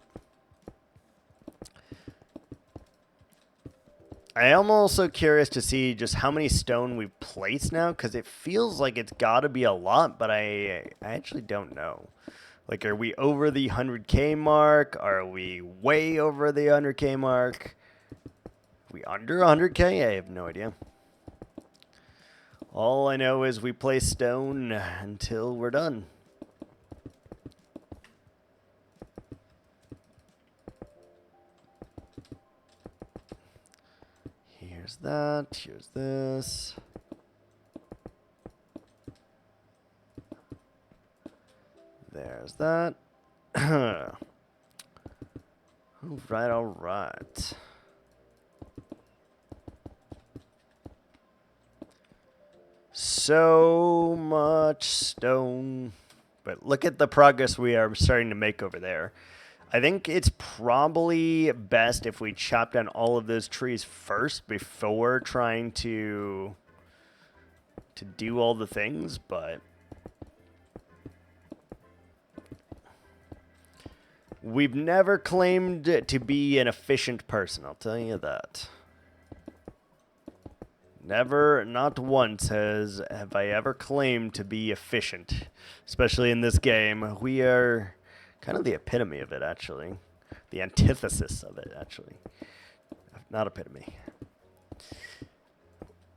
I am also curious to see just how many stone we've placed now, because it feels like it's got to be a lot, but I actually don't know. Like, are we over the 100K mark? Are we way over the 100K mark? Are we under 100K? I have no idea. All I know is we place stone until we're done. Here's that. Here's this. There's that. All right, all right. So much stone. But look at the progress we are starting to make over there. I think it's probably best if we chop down all of those trees first before trying to do all the things, but we've never claimed to be an efficient person, I'll tell you that. Never, not once have I ever claimed to be efficient, especially in this game. We are kind of the epitome of it, actually. The antithesis of it, actually. Not epitome.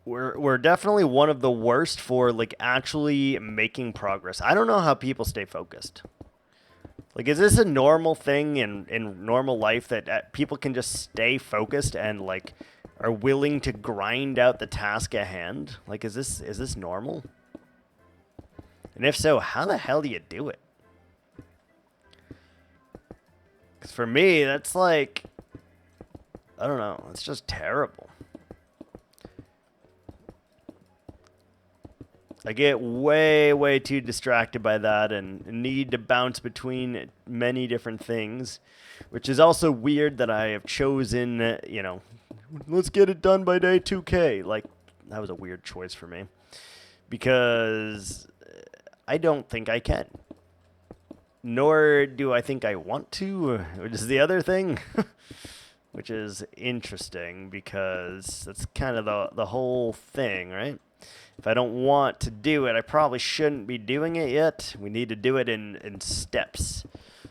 We're definitely one of the worst for, like, actually making progress. I don't know how people stay focused. Like, is this a normal thing in normal life that people can just stay focused and, like, are willing to grind out the task at hand? Like, is this normal? And if so, how the hell do you do it? Because for me, that's like, I don't know, it's just terrible. I get way, way too distracted by that and need to bounce between many different things, which is also weird that I have chosen, you know, let's get it done by day 2K. Like, that was a weird choice for me because I don't think I can. Nor do I think I want to, which is the other thing, which is interesting because that's kind of the whole thing, right? If I don't want to do it, I probably shouldn't be doing it yet. We need to do it in steps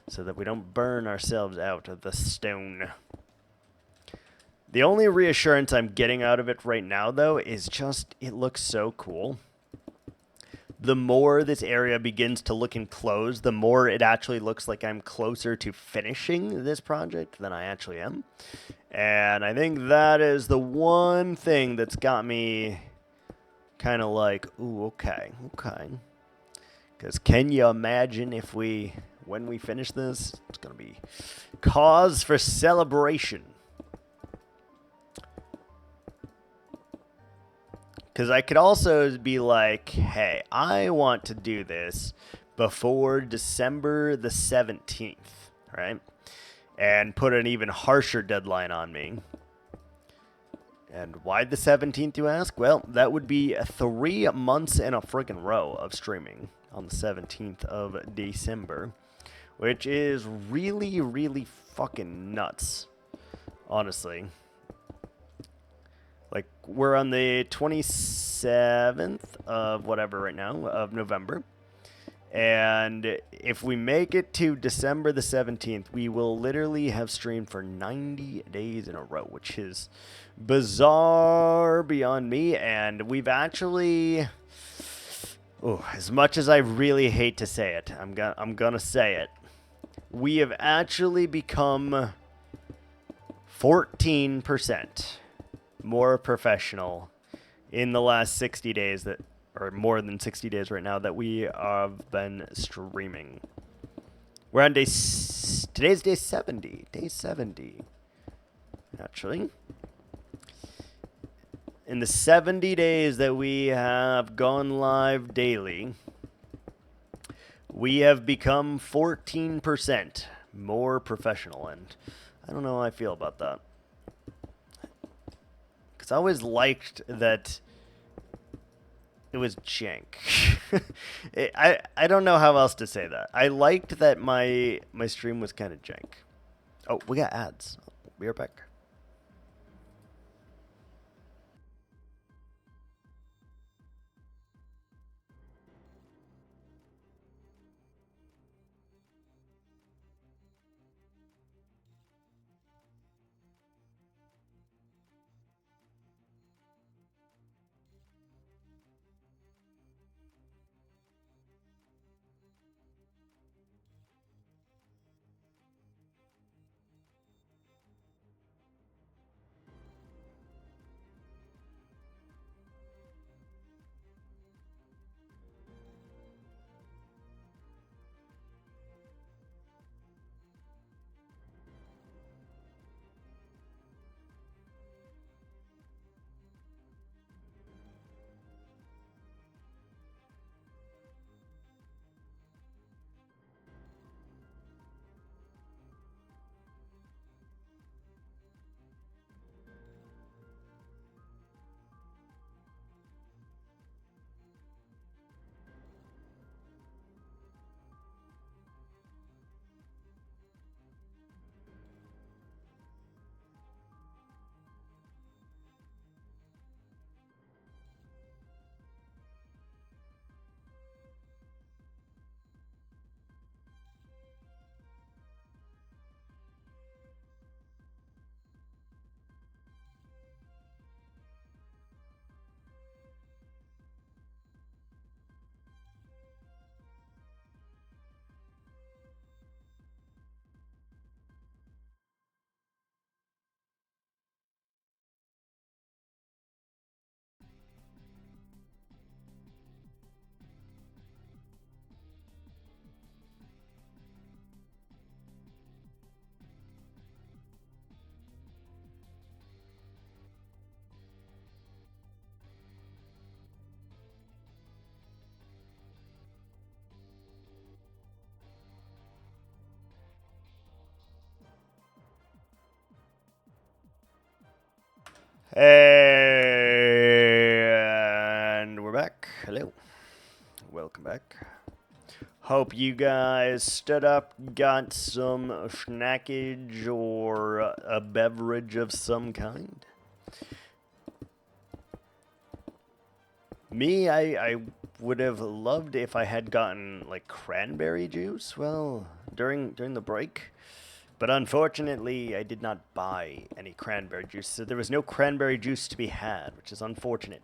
so that we don't burn ourselves out of the stone. The only reassurance I'm getting out of it right now, though, is just it looks so cool. The more this area begins to look enclosed, the more it actually looks like I'm closer to finishing this project than I actually am. And I think that is the one thing that's got me kind of like, ooh, okay. Because can you imagine if when we finish this, it's going to be cause for celebration. Because I could also be like, hey, I want to do this before December the 17th, right? And put an even harsher deadline on me. And why the 17th, you ask? Well, that would be 3 months in a freaking row of streaming on the 17th of December, which is really, really fucking nuts, honestly. Like, we're on the 27th of whatever right now, of November. And if we make it to December the 17th, we will literally have streamed for 90 days in a row, which is bizarre beyond me. And we've actually, as much as I really hate to say it, I'm gonna say it. We have actually become 14% more professional in the last 60 days or more than 60 days right now that we have been streaming. We're on today's day 70. Day 70. Actually. In the 70 days that we have gone live daily, we have become 14% more professional, and I don't know how I feel about that. Because I always liked that it was jank. I don't know how else to say that. I liked that my stream was kind of jank. Oh, we got ads. Be right back. And we're back. Hello. Welcome back. Hope you guys stood up, got some snackage or a beverage of some kind. Me, I would have loved if I had gotten like cranberry juice, well, during the break. But unfortunately, I did not buy any cranberry juice, so there was no cranberry juice to be had, which is unfortunate.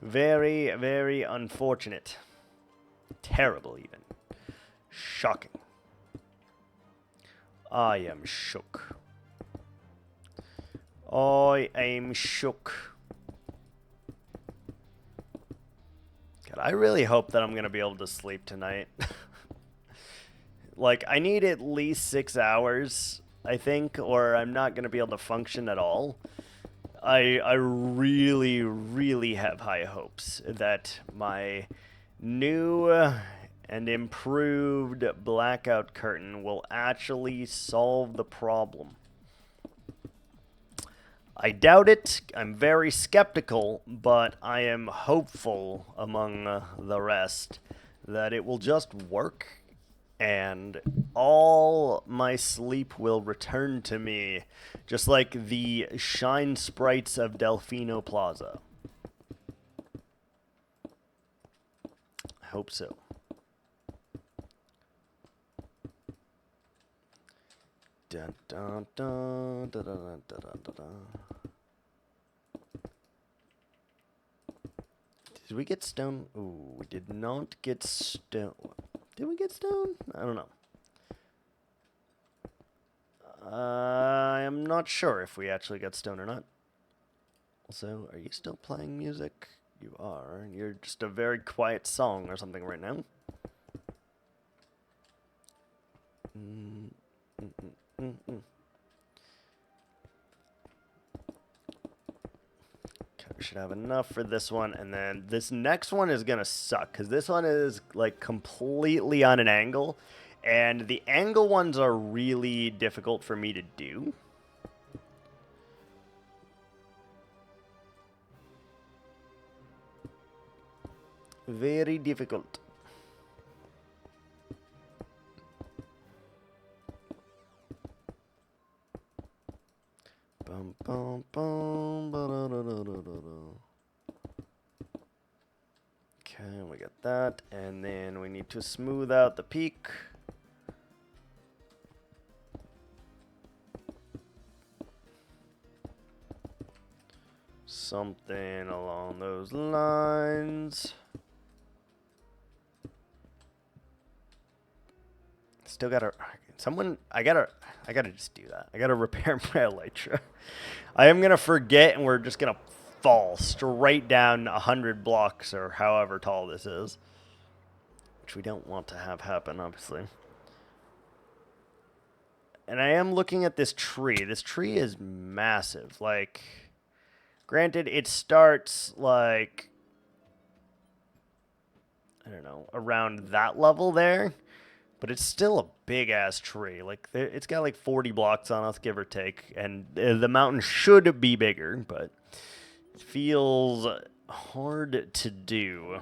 Very, very unfortunate. Terrible, even. Shocking. I am shook. I am shook. God, I really hope that I'm going to be able to sleep tonight. Like, I need at least 6 hours, I think, or I'm not going to be able to function at all. I really, really have high hopes that my new and improved blackout curtain will actually solve the problem. I doubt it. I'm very skeptical, but I am hopeful among the rest that it will just work and all my sleep will return to me, just like the shine sprites of Delfino Plaza. I hope so. Dun, dun, dun, dun, dun, dun, dun, dun. Did we get stone? Ooh, we did not get stone. Did we get stone? I don't know. I am not sure if we actually got stone or not. Also, are you still playing music? You are. You're just a very quiet song or something right now. Okay, we should have enough for this one, and then this next one is gonna suck because this one is like completely on an angle, and the angle ones are really difficult for me to do. Very difficult. Bum, bum, bum, okay, we got that, and then we need to smooth out the peak. Something along those lines. Still gotta, I gotta just do that. I gotta repair my elytra. I am gonna forget and we're just gonna fall straight down 100 blocks or however tall this is. Which we don't want to have happen, obviously. And I am looking at this tree. This tree is massive. Like, granted, it starts like, I don't know, around that level there. But it's still a big-ass tree. Like, it's got like 40 blocks on us, give or take. And the mountain should be bigger, but it feels hard to do.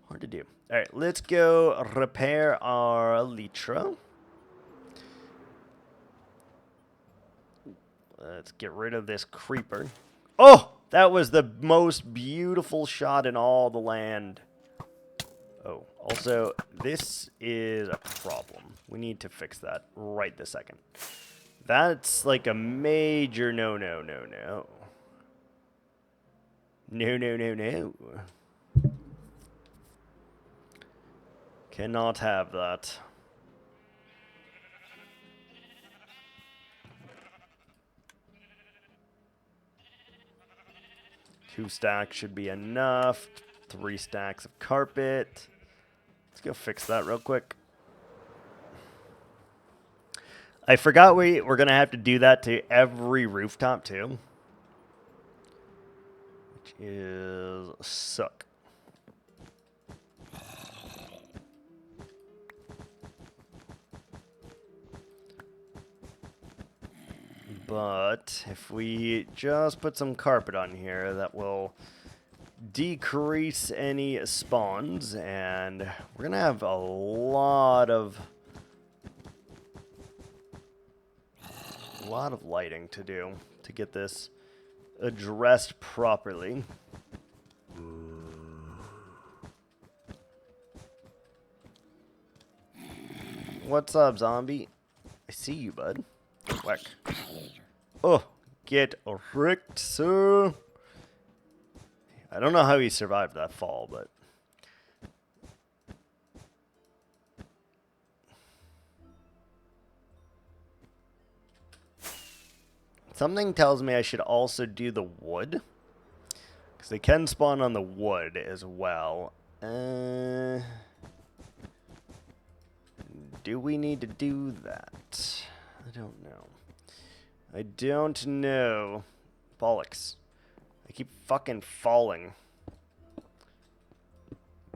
Hard to do. All right, let's go repair our elytra. Let's get rid of this creeper. Oh, that was the most beautiful shot in all the land. Oh, also, this is a problem. We need to fix that right this second. That's like a major no. No. Cannot have that. Two stacks should be enough. 3 stacks of carpet. Let's go fix that real quick. I forgot we're going to have to do that to every rooftop too. Which is suck. But if we just put some carpet on here, that will decrease any spawns, and we're gonna have a lot of lighting to do to get this addressed properly. What's up, zombie? I see you, bud. Whack. Oh, get wrecked, sir. I don't know how he survived that fall, but... Something tells me I should also do the wood. Because they can spawn on the wood as well. Do we need to do that? I don't know. I don't know. Bollocks. I keep fucking falling.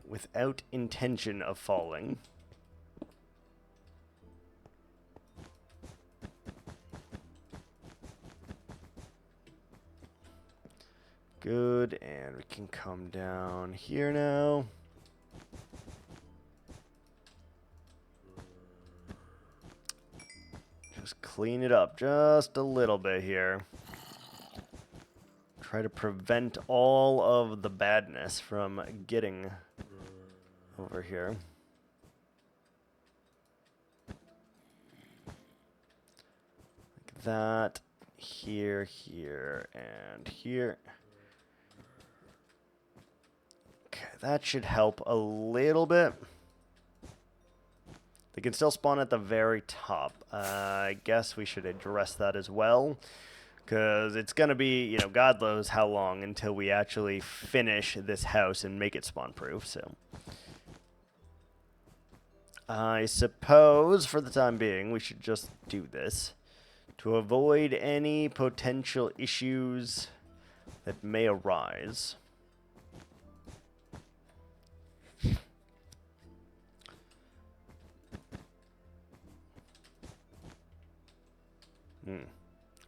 Without intention of falling. Good, and we can come down here now. Just clean it up just a little bit here. Try to prevent all of the badness from getting over here. Like that. Here, here, and here. Okay, that should help a little bit. They can still spawn at the very top. I guess we should address that as well. Because it's going to be, you know, God knows how long until we actually finish this house and make it spawn-proof, so. I suppose, for the time being, we should just do this. To avoid any potential issues that may arise.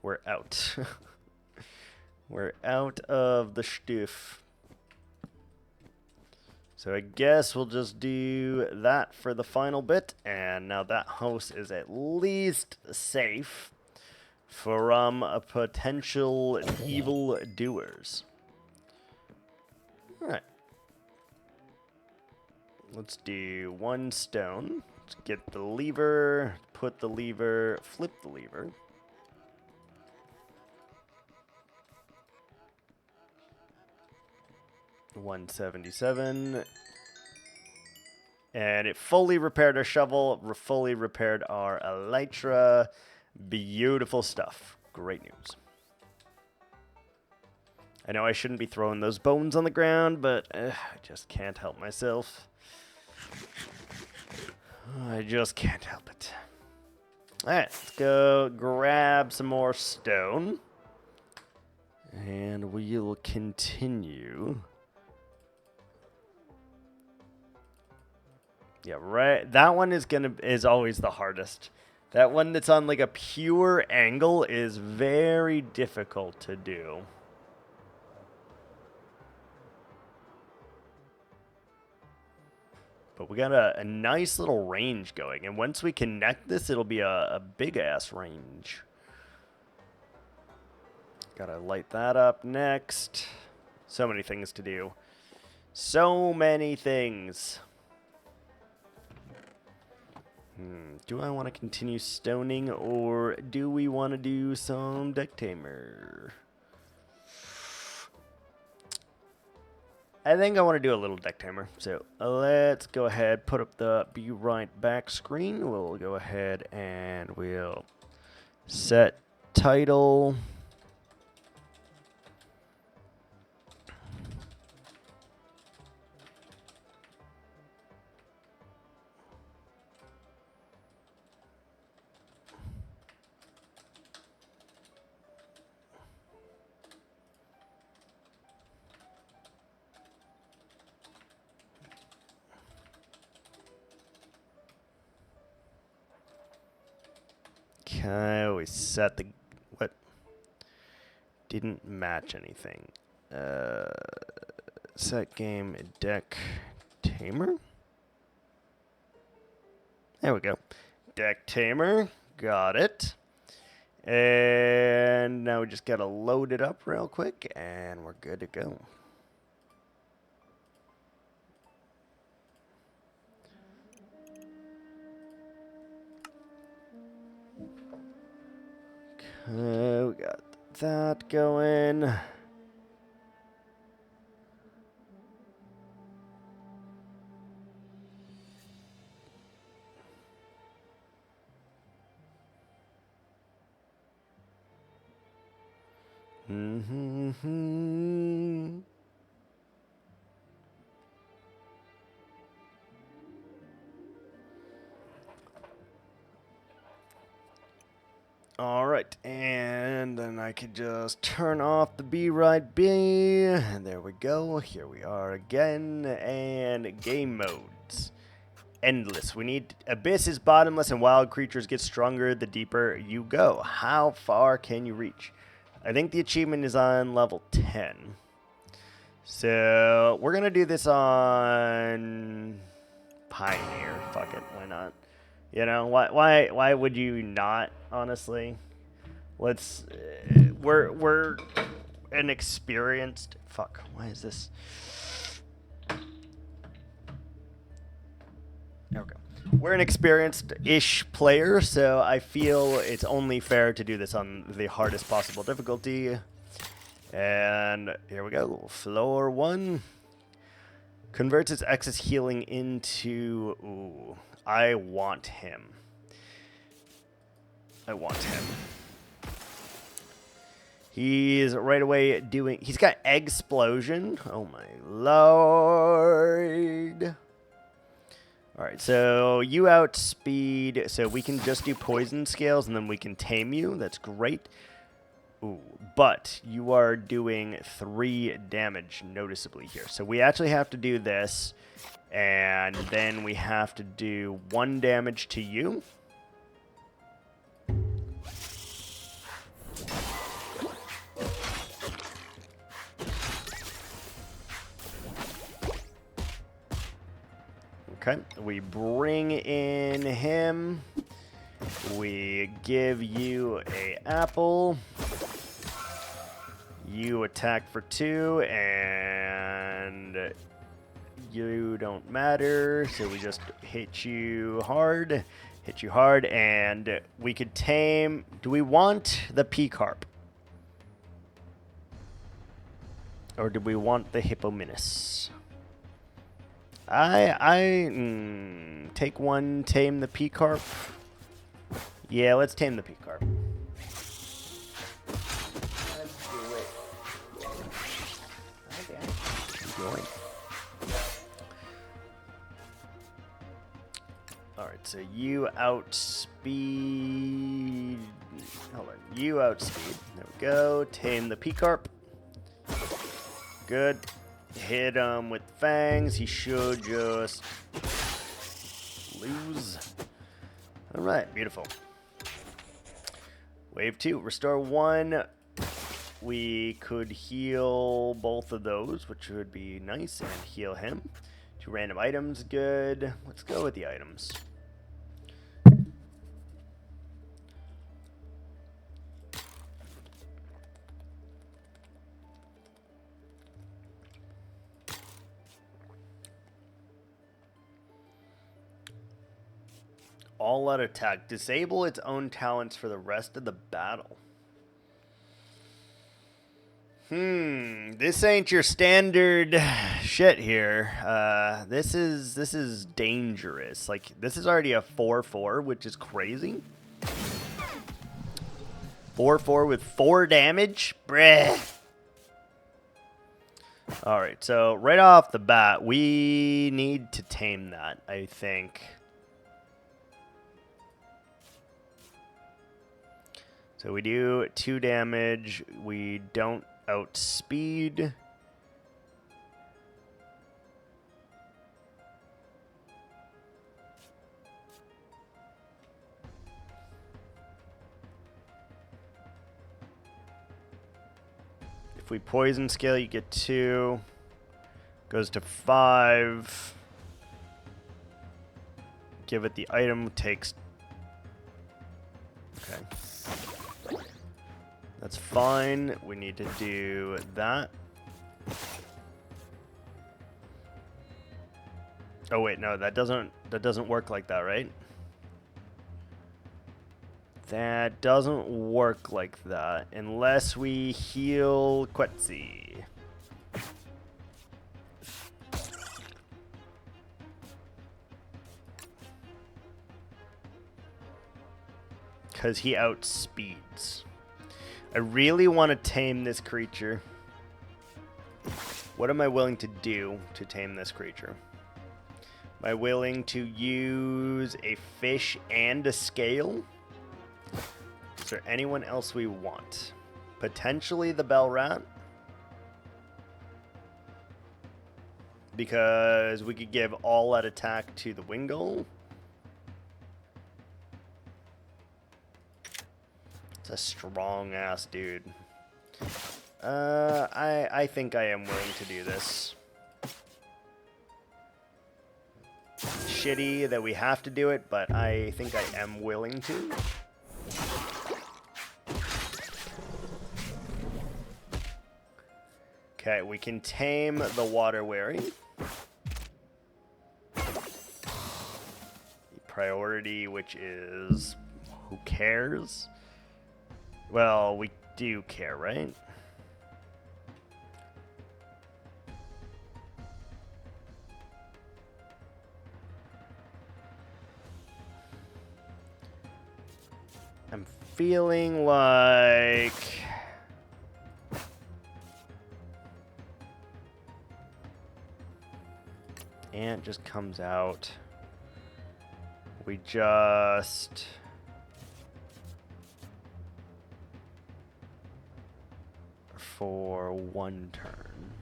We're out. We're out of the stuff. So I guess we'll just do that for the final bit. And now that house is at least safe from potential evil doers. Alright. Let's do 1 stone. Let's get the lever, put the lever, flip the lever. $177, and it fully repaired our shovel, fully repaired our elytra. Beautiful stuff. Great news. I know I shouldn't be throwing those bones on the ground, but I just can't help myself. I just can't help it. Alright, let's go grab some more stone, and we'll continue. Yeah, right. That one is always the hardest. That one that's on like a pure angle is very difficult to do. But we got a nice little range going, and once we connect this, it'll be a big ass range. Gotta light that up next. So many things to do. So many things. Do I want to continue stoning, or do we want to do some deck tamer? I think I want to do a little deck tamer. So let's go ahead, put up the be right back screen. We'll go ahead and we'll set title. Okay, we set the, what? Didn't match anything. Set game deck tamer. There we go. Deck tamer, got it. And now we just gotta load it up real quick, and we're good to go. Okay, we got that going. Alright, and then I could just turn off the Be Right B. And there we go. Here we are again. And game modes. Endless. We need Abyss is bottomless and wild creatures get stronger the deeper you go. How far can you reach? I think the achievement is on level 10. So we're going to do this on Pioneer. Fuck it. Why not? You know, why would you not, honestly? Let's, we're an experienced, fuck, why is this? Okay. We're an experienced-ish player, so I feel it's only fair to do this on the hardest possible difficulty. And here we go, floor 1. Converts its excess healing into, ooh. I want him. I want him. He's right away doing... He's got Explosion. Oh, my lord. Alright, so you outspeed. So we can just do poison scales, and then we can tame you. That's great. Ooh, but you are doing 3 damage noticeably here. So we actually have to do this. And then we have to do 1 damage to you. Okay, we bring in him. We give you an apple. You attack for 2, and you don't matter, so we just hit you hard, and we could tame... Do we want the P-Carp? Or do we want the Hippominus? Take 1, tame the P-Carp. Yeah, let's tame the P-Carp. Let's do it. Okay. Enjoy. Alright, so you outspeed... Hold on. You outspeed. There we go. Tame the P-Carp. Good. Hit him with fangs. He should just lose. Alright, beautiful. Wave 2. Restore 1. We could heal both of those, which would be nice, and heal him. 2 random items, good. Let's go with the items. All out attack. Disable its own talents for the rest of the battle. This ain't your standard shit here. This is dangerous. Like, this is already a 4/4, which is crazy. 4/4 with 4 damage? Bruh. Alright, so right off the bat, we need to tame that, I think. So we do 2 damage. We don't outspeed. If we poison scale, you get 2. Goes to 5. Give it the item, takes... Okay. That's fine. We need to do that. Oh wait, no, that doesn't work like that, right? That doesn't work like that unless we heal Quetzi. Because he outspeeds. I really want to tame this creature. What am I willing to do to tame this creature? Am I willing to use a fish and a scale? Is there anyone else we want? Potentially the Bell Rat. Because we could give all that attack to the Wingull. It's a strong ass dude. I think I am willing to do this. Shitty that we have to do it, but I think I am willing to. Okay, we can tame the Water Wary. Priority, which is... who cares? Well, we do care, right? I'm feeling like... Ant just comes out. We just... for one turn.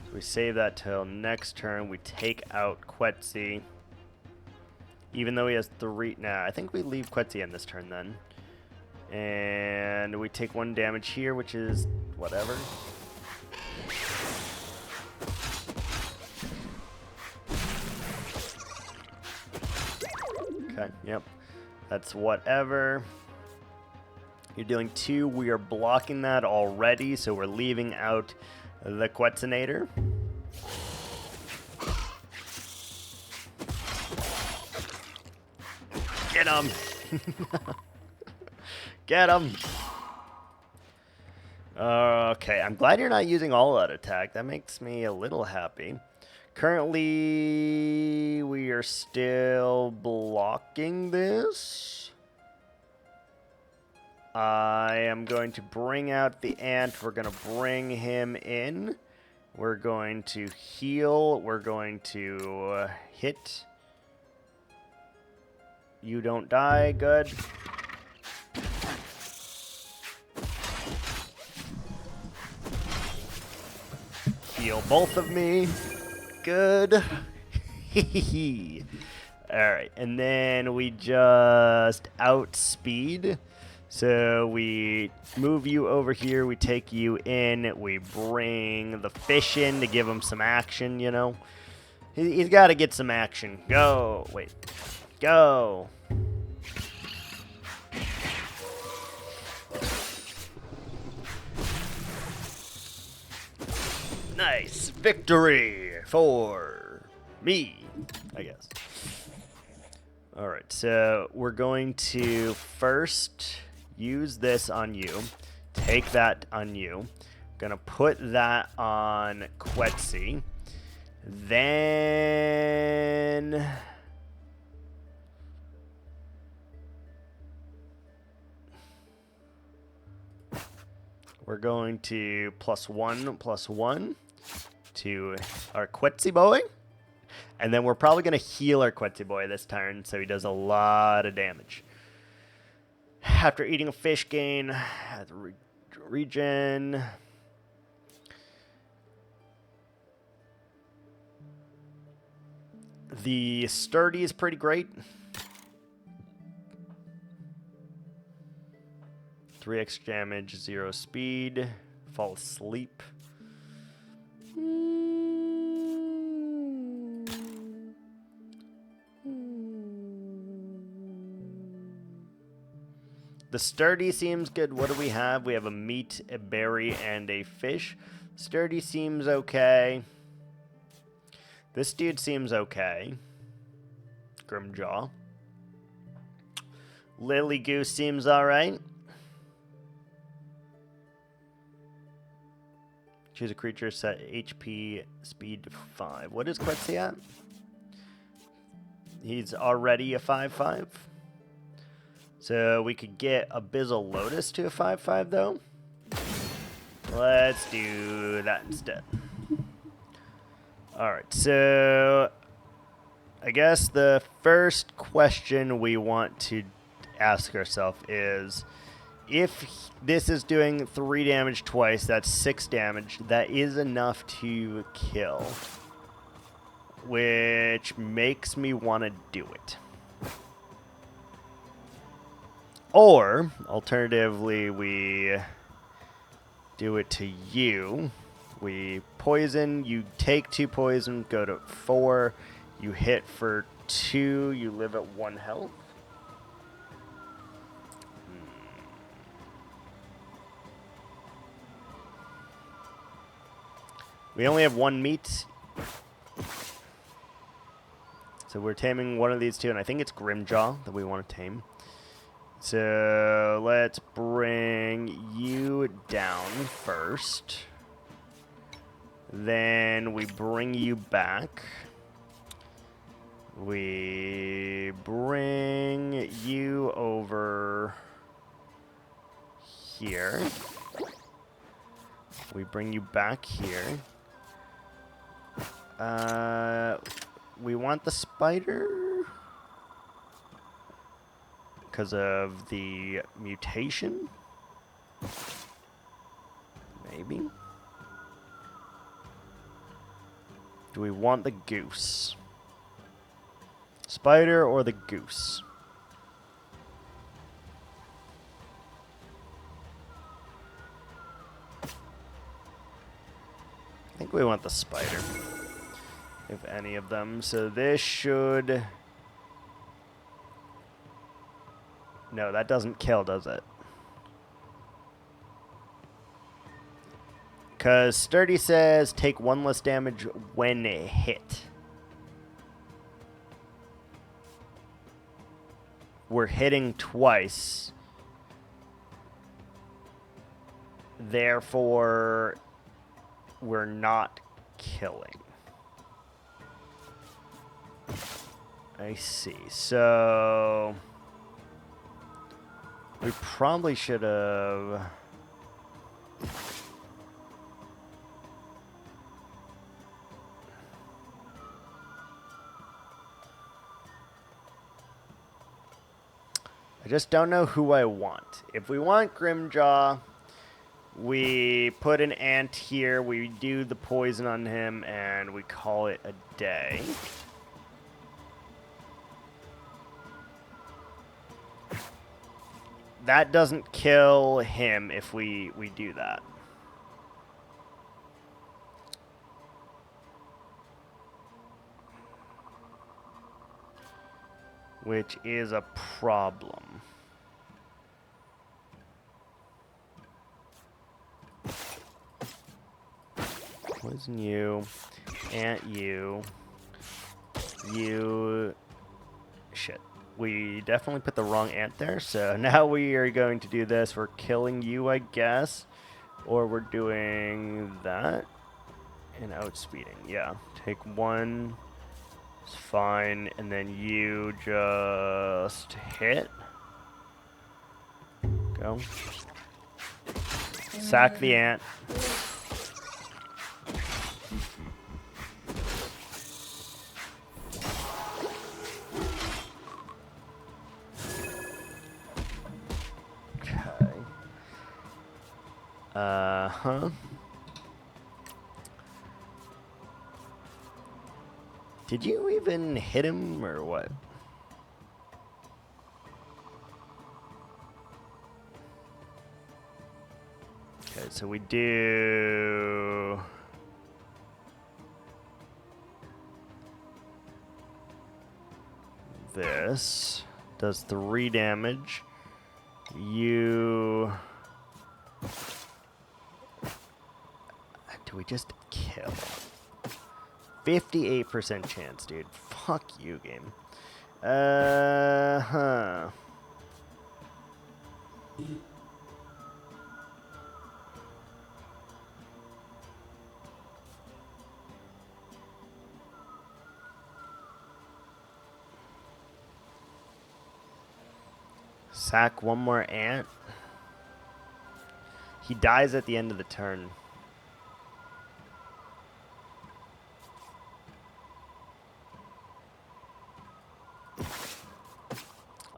So we save that till next turn. We take out Quetzi. Even though he has 3... Nah, I think we leave Quetzi in this turn then. And we take 1 damage here, which is whatever. Okay, yep. That's whatever. You're dealing 2. We are blocking that already, so we're leaving out the Quetzinator. Get him! Get him! Okay, I'm glad you're not using all that attack. That makes me a little happy. Currently, we are still blocking this. I am going to bring out the Ant. We're going to bring him in. We're going to heal. We're going to hit. You don't die. Good. Heal both of me. Good. Alright, and then we just outspeed. So we move you over here, we take you in, we bring the fish in to give him some action, you know. He's got to get some action. Go. Wait. Go. Nice. Victory for me, I guess. Alright, so we're going to first use this on you. Take that on you. Gonna put that on Quetzi. Then... we're going to +1/+1 to our Quetzi boy. And then we're probably going to heal our Quetzi boy this turn, so he does a lot of damage. After eating a fish gain, regen. The sturdy is pretty great. 3 extra damage, 0 speed, fall asleep. The sturdy seems good. What do we have? We have a meat, a berry, and a fish. Sturdy seems okay. This dude seems okay. Grimjaw. Lily Goose seems alright. Choose a creature, set HP, speed to 5. What is Quetzi at? He's already a 5/5. So we could get Abyssal Lotus to a 5/5 though. Let's do that instead. Alright, so I guess the first question we want to ask ourselves is, if this is doing 3 damage twice, that's 6 damage. That is enough to kill, which makes me want to do it. Or, alternatively, we do it to you. We poison, you take 2 poison, go to 4, you hit for 2, you live at 1 health. We only have 1 meat. So we're taming one of these 2, and I think it's Grimjaw that we want to tame. So let's bring you down first. Then we bring you back. We bring you over here. We bring you back here. We want the spider because of the mutation. Maybe. Do we want the goose? Spider or the goose? I think we want the spider, if any of them. So this should... No, that doesn't kill, does it? Because Sturdy says take 1 less damage when hit. We're hitting twice. Therefore, we're not killing. I see. So we probably should have... I just don't know who I want. If we want Grimjaw, we put an ant here, we do the poison on him, and we call it a day. That doesn't kill him if we do that. Which is a problem. Poison you, ant you, you... Shit. We definitely put the wrong ant there, so now we are going to do this. We're killing you, I guess. Or we're doing that. And outspeeding, yeah. Take 1, it's fine, and then you just hit. Go. Sack the ant. Uh-huh. Did you even hit him, or what? Okay, so we do... This does 3 damage. You... Do we just kill? 58% chance, dude. Fuck you, game. Huh. Sack 1 more ant. He dies at the end of the turn.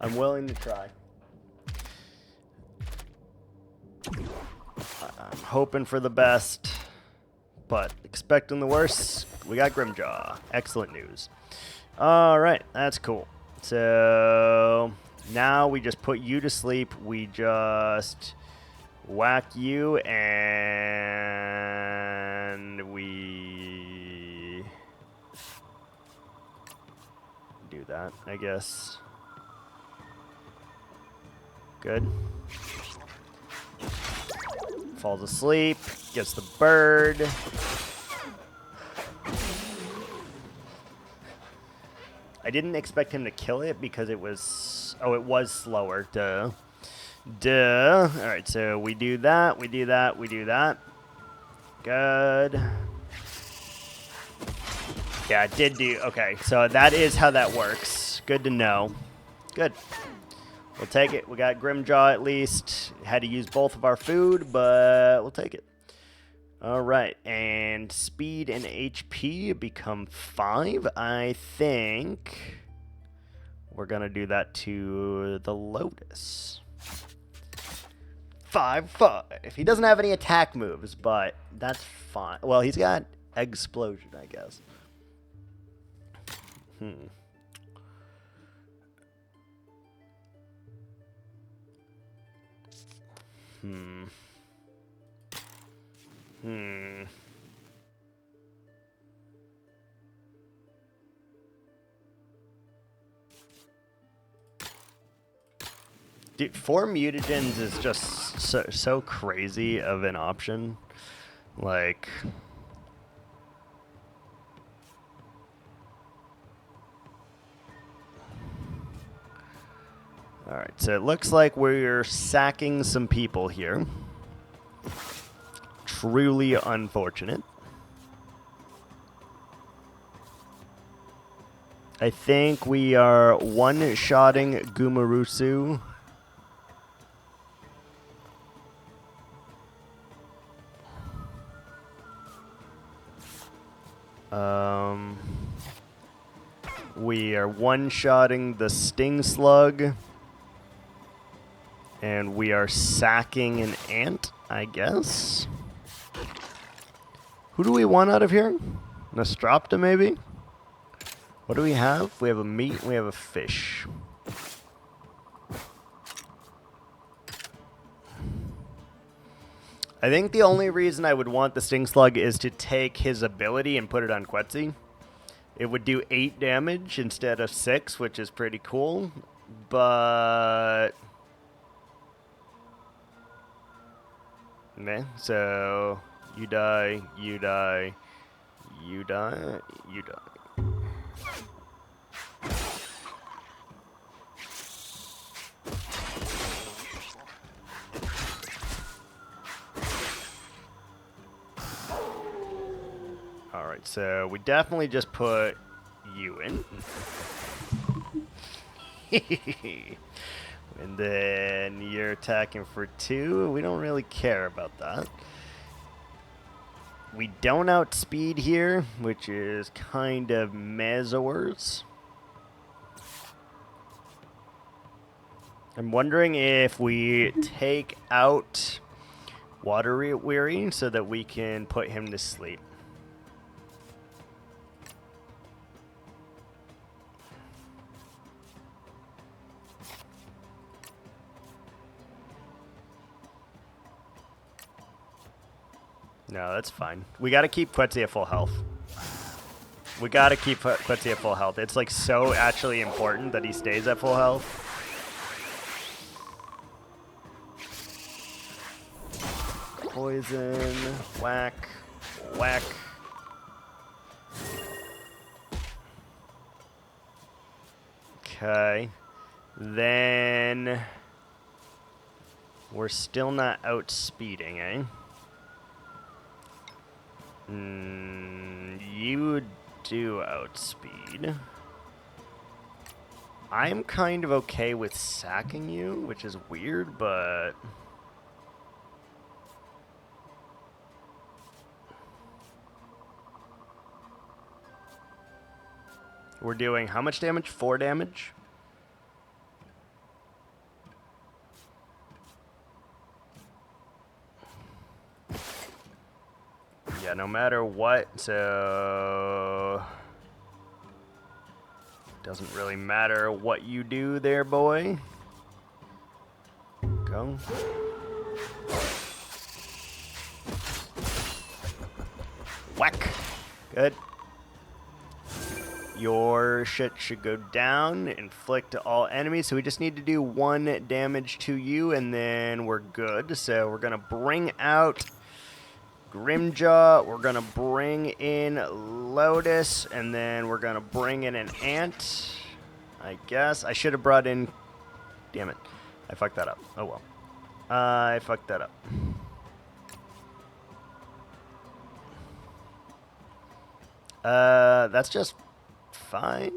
I'm willing to try. I'm hoping for the best, but expecting the worst. We got Grimjaw. Excellent news. All right, that's cool. So now we just put you to sleep. We just whack you, and we do that, I guess. Good. Falls asleep, gets the bird. I didn't expect him to kill it because it was... Oh, it was slower. Duh. Duh. All right, so we do that, we do that, we do that. Good. Yeah, it did do... Okay, so that is how that works. Good to know. Good. We'll take it. We got Grimjaw at least. Had to use both of our food, but we'll take it. All right, and speed and HP become 5. I think we're going to do that to the Lotus. 5/5. He doesn't have any attack moves, but that's fine. Well, he's got Explosion, I guess. Dude, 4 mutagens is just so crazy of an option. Like... Alright, so it looks like we're sacking some people here. Truly unfortunate. I think we are one-shotting Gumarusu. We are one-shotting the Sting Slug. And we are sacking an ant, I guess. Who do we want out of here? Nostropta, maybe? What do we have? We have a meat, we have a fish. I think the only reason I would want the Sting Slug is to take his ability and put it on Quetzi. It would do 8 damage instead of 6, which is pretty cool. But... Man, so... You die, you die, you die, you die. Alright, so we definitely just put you in. And then you're attacking for 2. We don't really care about that. We don't outspeed here, which is kind of Mezors. I'm wondering if we take out Water Weary so that we can put him to sleep. No, that's fine. We got to keep Quetzi at full health. We got to keep Quetzi at full health. It's like so actually important that he stays at full health. Poison, whack, whack. Okay. Then we're still not outspeeding, eh? You do outspeed. I'm kind of okay with sacking you, which is weird, but... We're doing how much damage? 4 damage? Yeah, no matter what, so... Doesn't really matter what you do there, boy. Go. Whack. Good. Your shit should go down, inflict to all enemies. So we just need to do 1 damage to you, and then we're good. So we're gonna bring out Grimjaw. We're gonna bring in Lotus, and then we're gonna bring in an ant. I guess I should have brought in. Damn it, I fucked that up. Oh well, I fucked that up. That's just fine.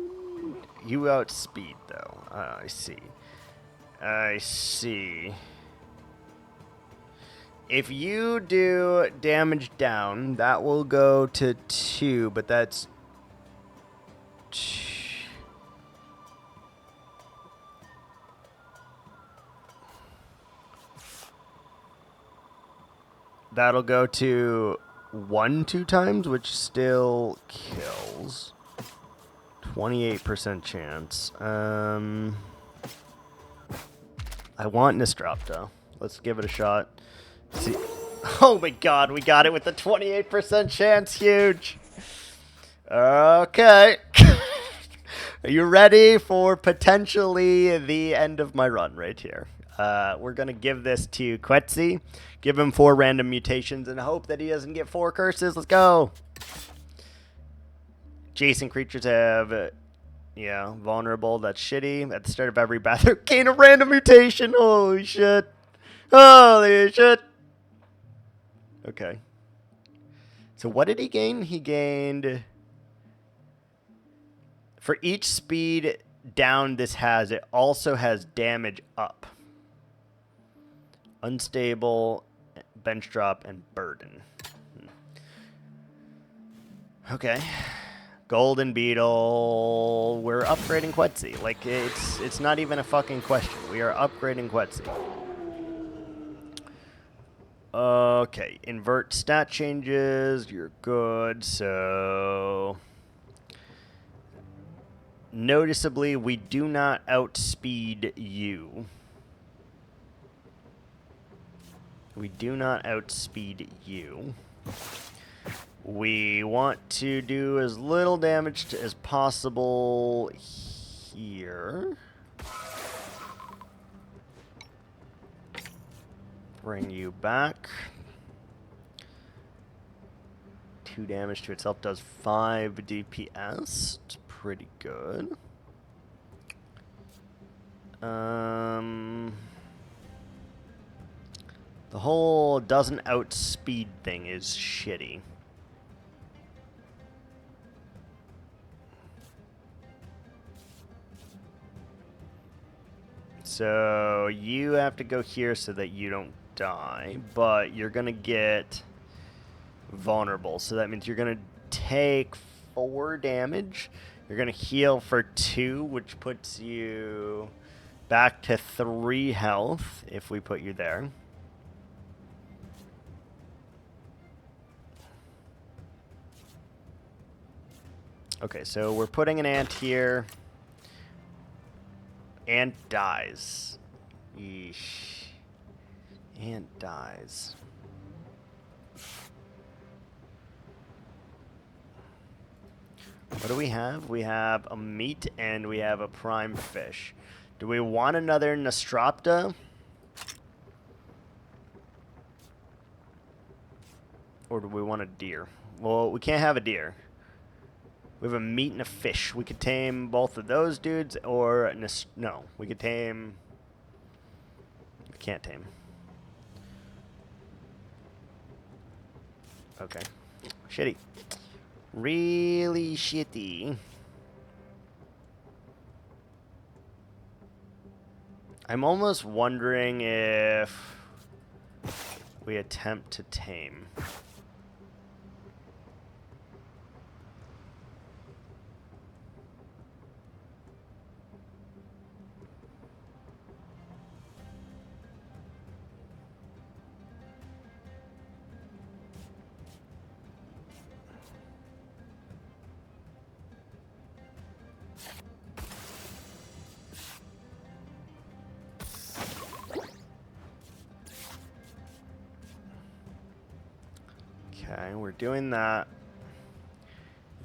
You outspeed, though. I see. I see. If you do damage down, that will go to 2, but that's... That'll go to 1 2 times, which still kills. 28% chance. I want Nistropta. Let's give it a shot. See. Oh my god, we got it with the 28% chance. Huge. Okay. Are you ready for potentially the end of my run right here? We're going to give this to Quetzi. Give him 4 random mutations and hope that he doesn't get 4 curses. Let's go. Adjacent creatures have, yeah, vulnerable. That's shitty. At the start of every battle, gain a random mutation. Holy shit. Holy shit. Okay. So what did he gain? He gained... For each speed down this has, it also has damage up. Unstable, bench drop, and burden. Okay. Golden Beetle. We're upgrading Quetzi. Like, it's not even a fucking question. We are upgrading Quetzi. Okay. Invert stat changes. You're good. So... Noticeably, we do not outspeed you. We do not outspeed you. We want to do as little damage as possible here. Bring you back. 2 damage to itself does 5 DPS. It's pretty good. The whole doesn't outspeed thing is shitty. So you have to go here so that you don't die, but you're gonna get vulnerable. So that means you're gonna take 4 damage. You're gonna heal for 2, which puts you back to 3 health if we put you there. Okay, so we're putting an ant here. Ant dies. Yeesh. Ant dies. What do we have? We have a meat and we have a prime fish. Do we want another Nistropta? Or do we want a deer? Well, we can't have a deer. We have a meat and a fish. We could tame both of those dudes, or... No, we could tame... We can't tame. Okay. Shitty. Really shitty. I'm almost wondering if we attempt to tame. Okay, we're doing that.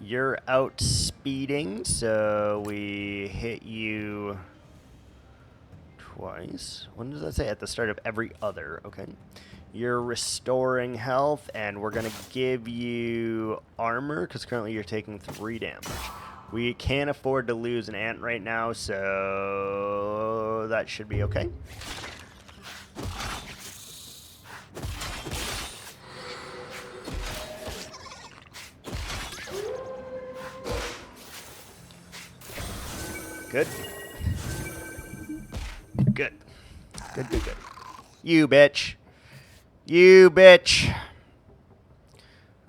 You're outspeeding, so we hit you twice. When does that say? At the start of every other. Okay. You're restoring health, and we're going to give you armor, because currently you're taking 3 damage. We can't afford to lose an ant right now, so that should be okay. Good. Good. Good, good, good. You bitch. You bitch.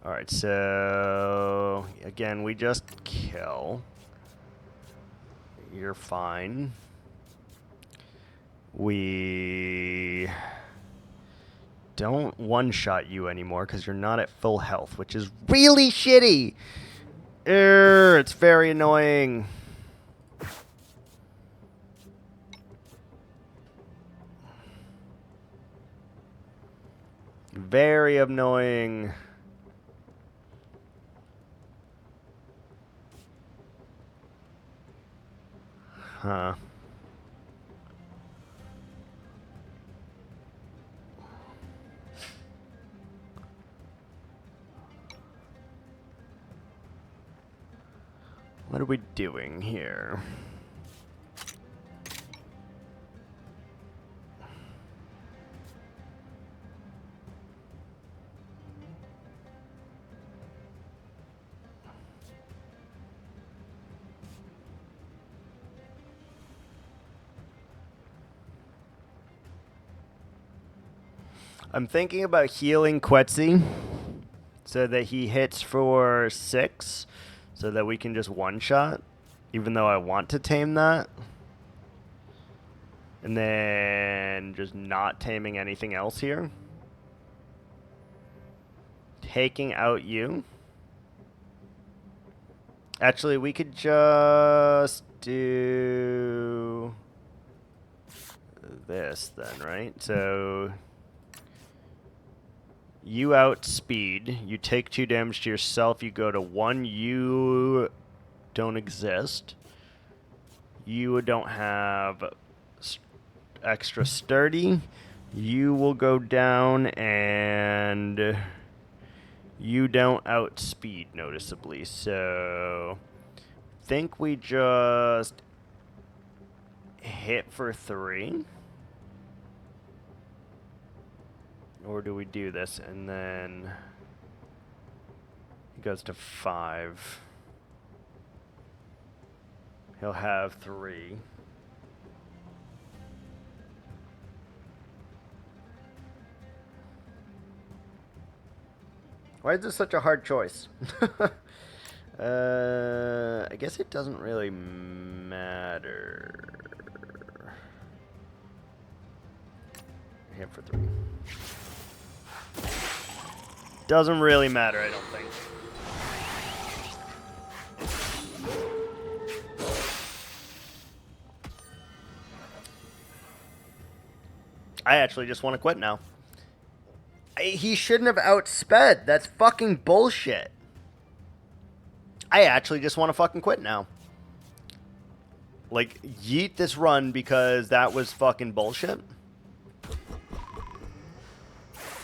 Alright, so again, we just kill. You're fine. We don't one-shot you anymore because you're not at full health, which is really shitty. It's very annoying. Very annoying. Huh. What are we doing here? I'm thinking about healing Quetzi so that he hits for 6 so that we can just one-shot, even though I want to tame that. And then just not taming anything else here. Taking out you. Actually, we could just do this then, right? So you outspeed, you take 2 damage to yourself, you go to 1, you don't exist. You don't have extra sturdy. You will go down and you don't outspeed noticeably. So think we just hit for 3. Or do we do this and then it goes to 5? He'll have 3. Why is this such a hard choice? I guess it doesn't really matter. Hit for 3. Doesn't really matter, I don't think. I actually just want to quit now. He shouldn't have outsped. That's fucking bullshit. I actually just want to fucking quit now. Like, yeet this run because that was fucking bullshit.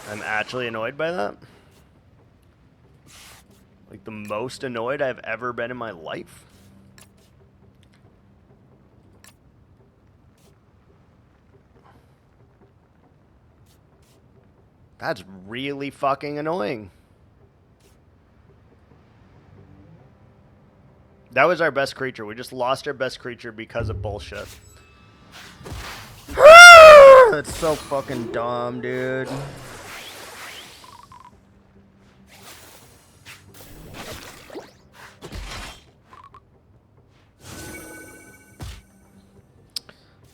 I'm actually annoyed by that. Like, the most annoyed I've ever been in my life. That's really fucking annoying. That was our best creature. We just lost our best creature because of bullshit. That's so fucking dumb, dude.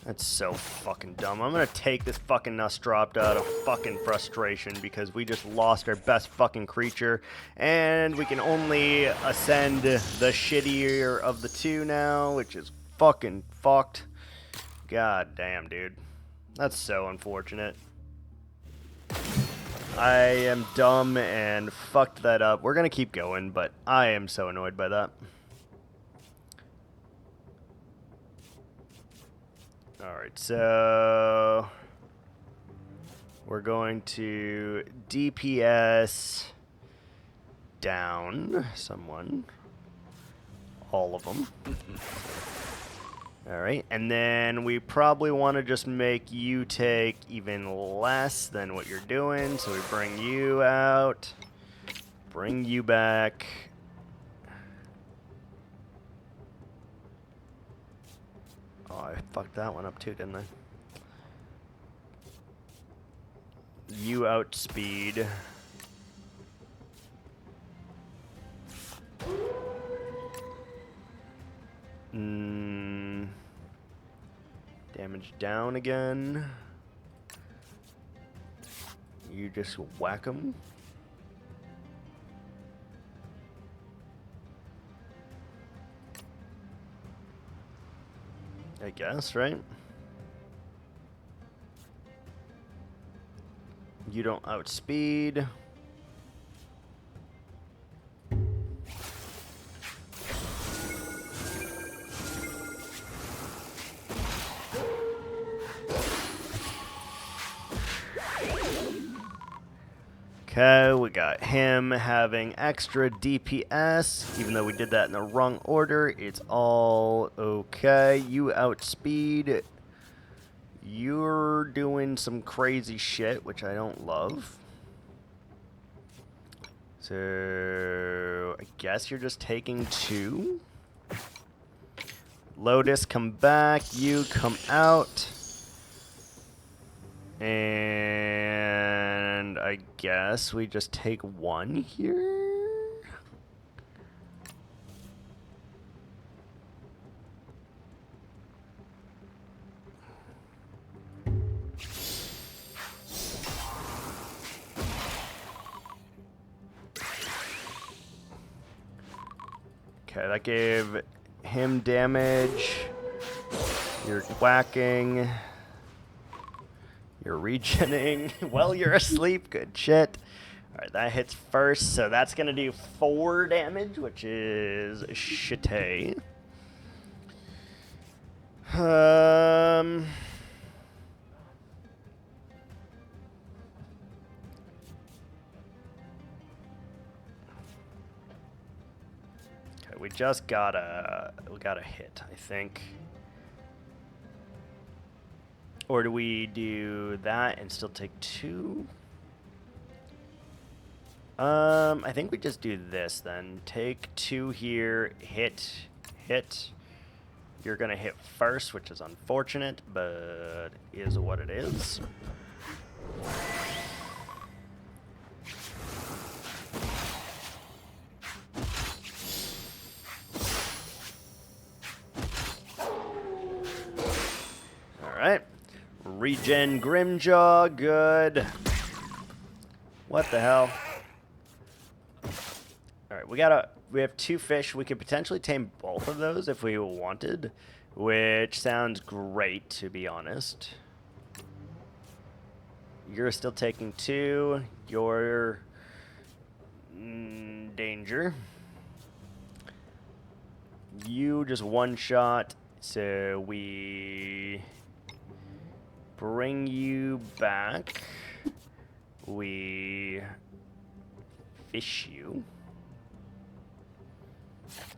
That's so fucking dumb. I'm gonna take this fucking Nostropt out of fucking frustration because we just lost our best fucking creature and we can only ascend the shittier of the 2 now, which is fucking fucked. God damn, dude. That's so unfortunate. I am dumb and fucked that up. We're gonna keep going, but I am so annoyed by that. Alright, so we're going to DPS down someone. All of them. Alright, and then we probably want to just make you take even less than what you're doing. So we bring you out, bring you back. Oh, I fucked that one up too, didn't I? You outspeed. Damage down again. You just whack them. I guess, right? You don't outspeed. Okay, we got him having extra DPS, even though we did that in the wrong order. It's all okay. You outspeed. You're doing some crazy shit, which I don't love. So, I guess you're just taking 2. Lotus, come back. You come out. And I guess we just take 1 here. Okay, that gave him damage. You're whacking. You're regening. Well, you're asleep. Good shit. Alright, that hits first, so that's going to do 4 damage, which is shitty. Okay, we just got a hit, I think. Or do we do that and still take 2? I think we just do this then. Take 2 here, hit. You're gonna hit first, which is unfortunate, but is what it is. Alright. Regen Grimjaw, good. What the hell? Alright, we have 2 fish. We could potentially tame both of those if we wanted, which sounds great, to be honest. You're still taking 2. You're danger. You just one shot, so we bring you back. We fish you,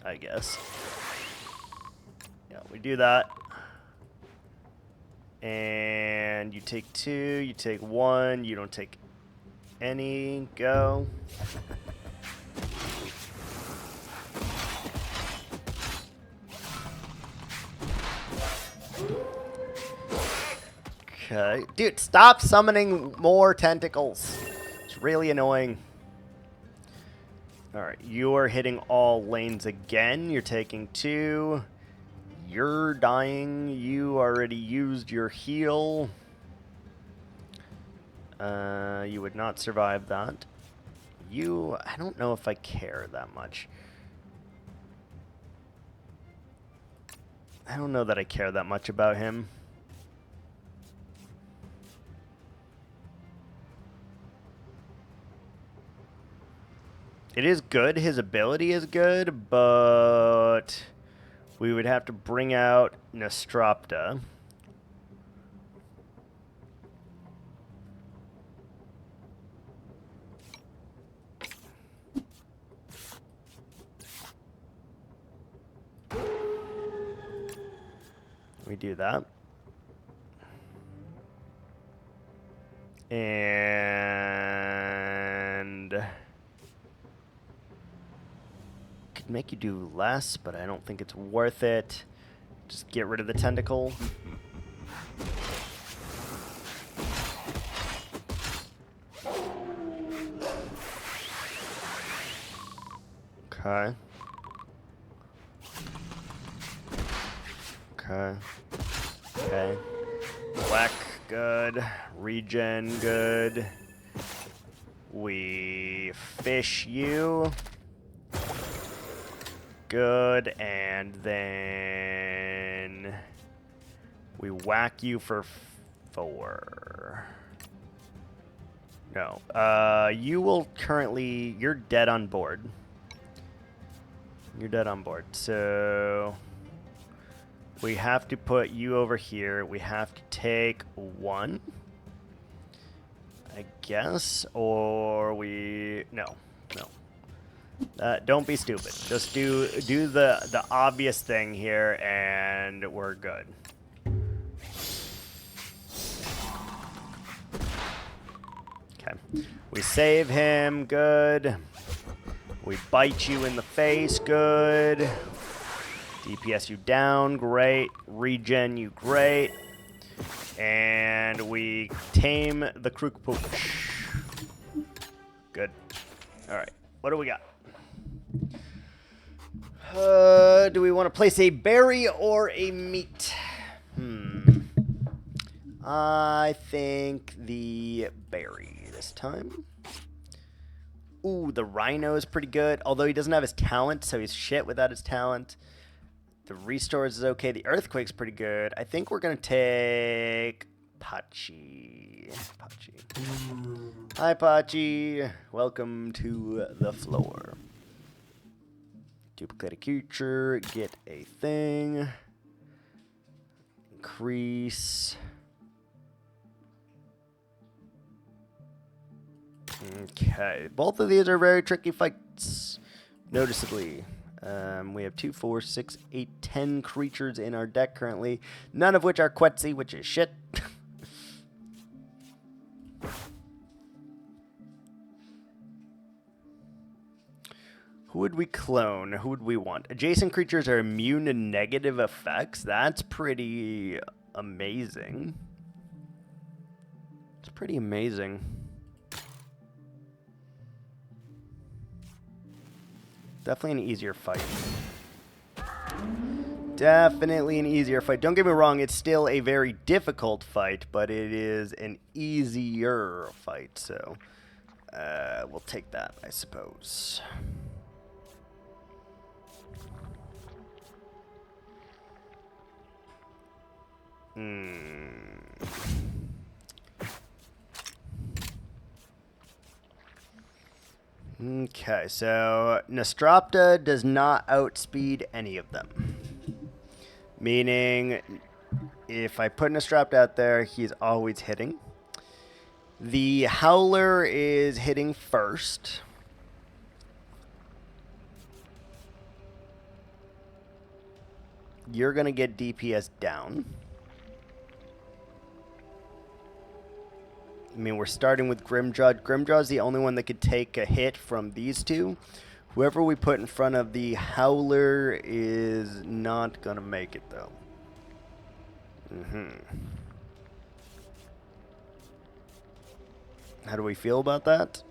I guess. Yeah, we do that. And you take 2, you take 1, you don't take any. Go. Okay. Dude, stop summoning more tentacles. It's really annoying. Alright, you're hitting all lanes again. You're taking 2. You're dying. You already used your heal. You would not survive that. I don't know if I care that much. I don't know that I care that much about him. It is good. His ability is good, but we would have to bring out Nostropta. We do that. And could make you do less, but I don't think it's worth it. Just get rid of the tentacle. Okay. Okay. Okay. Whack, good. Regen, good. We fish you. Good. And then we whack you for 4. No. You will currently... You're dead on board. You're dead on board. So... we have to put you over here. We have to take 1, I guess, or we... No. Don't be stupid. Just do the obvious thing here, and we're good. Okay. We save him. Good. We bite you in the face. Good. DPS you down, great. Regen you, great. And we tame the Krookpooch. Good. Alright, what do we got? Do we want to place a berry or a meat? I think the berry this time. Ooh, the rhino is pretty good. Although he doesn't have his talent, so he's shit without his talent. The restores is okay. The earthquake's pretty good. I think we're going to take Pachi. Hi, Pachi. Welcome to the floor. Duplicate a creature. Get a thing. Increase. Okay. Both of these are very tricky fights. Noticeably. We have 2, 4, 6, 8, 10 creatures in our deck currently, none of which are Quetzy, which is shit. Who would we clone? Who would we want? Adjacent creatures are immune to negative effects. That's pretty amazing. It's pretty amazing. Definitely an easier fight. Definitely an easier fight. Don't get me wrong, it's still a very difficult fight, but it is an easier fight, so we'll take that, I suppose. Okay, so Nostropta does not outspeed any of them. Meaning, if I put Nostropta out there, he's always hitting. The Howler is hitting first. You're going to get DPS down. I mean, we're starting with Grimjaw. Grimjaw is the only one that could take a hit from these two. Whoever we put in front of the Howler is not going to make it, though. How do we feel about that?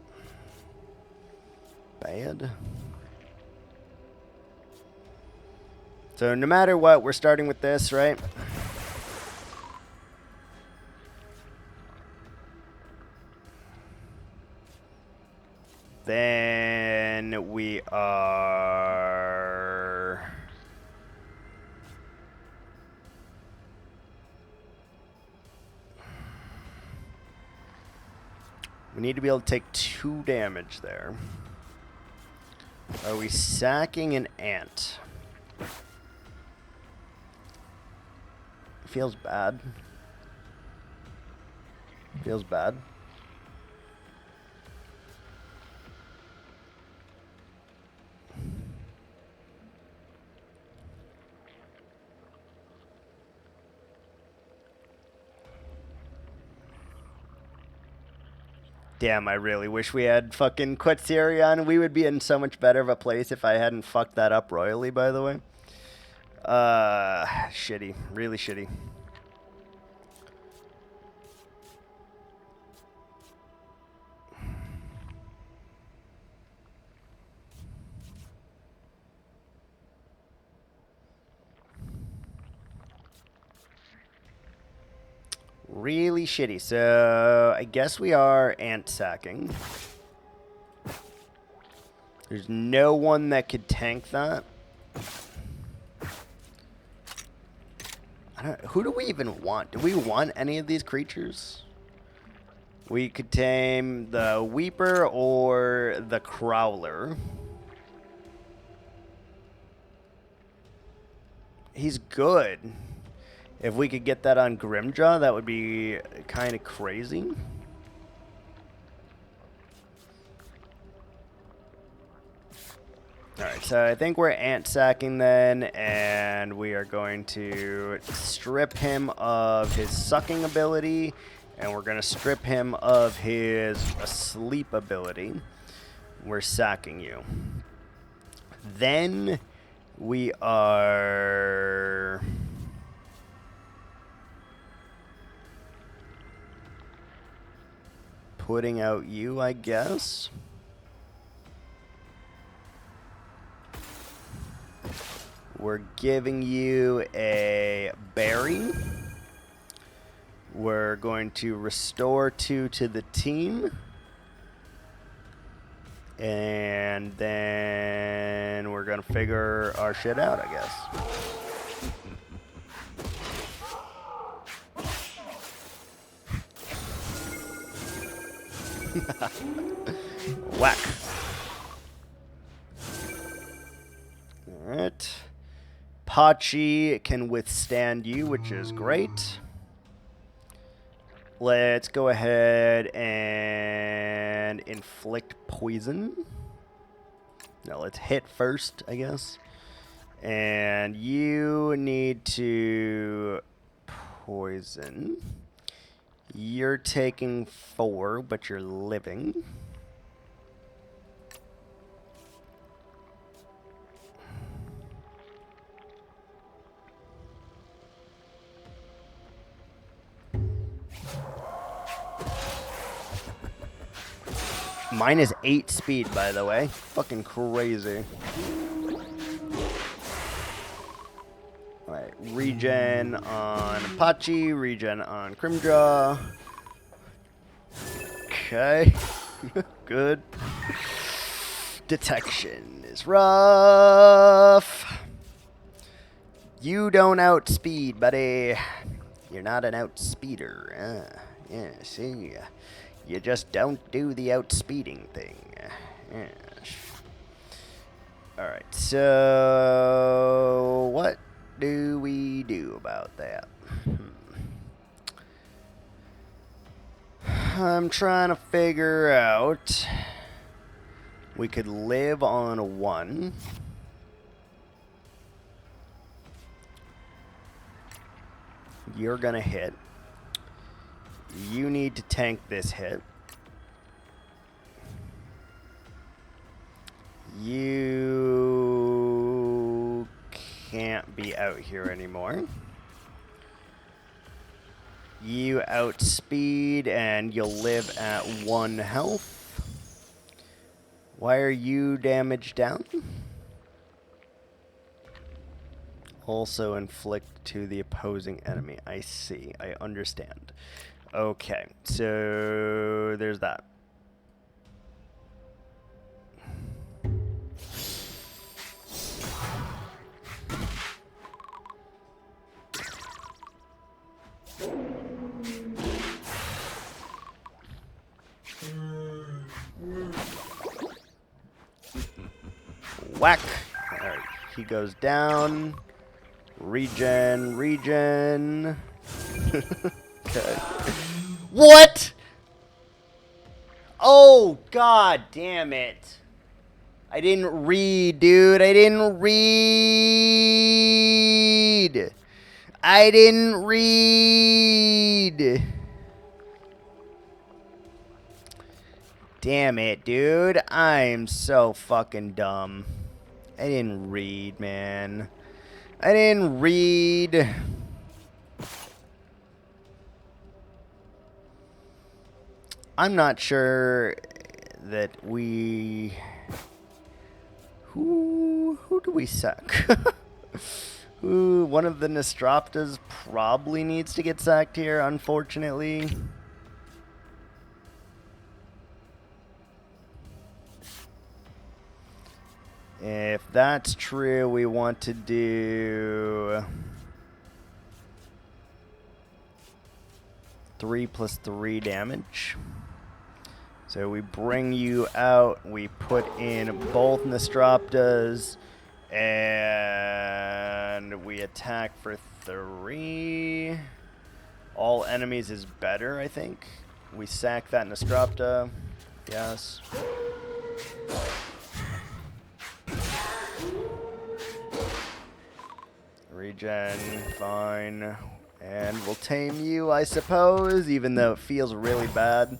Bad. So no matter what, we're starting with this, right? Then we are... We need to be able to take 2 damage there. Are we sacking an ant? Feels bad. Feels bad. Damn, I really wish we had fucking Quetzerion. We would be in so much better of a place if I hadn't fucked that up royally, by the way. Shitty. Really shitty. Really shitty. So, I guess we are ant sacking. There's no one that could tank that. Who do we even want? Do we want any of these creatures? We could tame the Weeper or the Crowler. He's good. If we could get that on Grimjaw, that would be kind of crazy. Alright, so I think we're ant sacking then, and we are going to strip him of his sucking ability, and we're going to strip him of his asleep ability. We're sacking you. Then we are... putting out you, I guess. We're giving you a berry. We're going to restore 2 to the team. And then we're going to figure our shit out, I guess. Whack. Alright. Pachi can withstand you, which is great. Let's go ahead and inflict poison. No, let's hit first, I guess. And you need to poison. You're taking 4, but you're living. Mine is 8 speed, by the way. Fucking crazy. Alright, regen on Pachi, regen on Crimjaw. Okay. Good. Detection is rough. You don't outspeed, buddy. You're not an outspeeder. Yeah, see. You just don't do the outspeeding thing. Yes. Alright, so what do we do about that? I'm trying to figure out. We could live on a 1. You're gonna hit. You need to tank this hit. You can't be out here anymore. You outspeed and you'll live at 1 health. Why are you damaged down? Also inflict to the opposing enemy. I see. I understand. Okay, so there's that. Whack. Alright, he goes down. Regen, regen. Okay. What? Oh, god damn it. I didn't read, dude. I didn't read. I didn't read. Damn it, dude. I'm so fucking dumb. I didn't read, man. I didn't read. I'm not sure that we... Who do we sack? One of the Nostroptas probably needs to get sacked here, unfortunately. If that's true, we want to do 3 plus 3 damage. So we bring you out, we put in both Nostroptas, and we attack for 3. All enemies is better, I think. We sack that Nostropta. Yes. Regen, fine. And we'll tame you, I suppose, even though it feels really bad.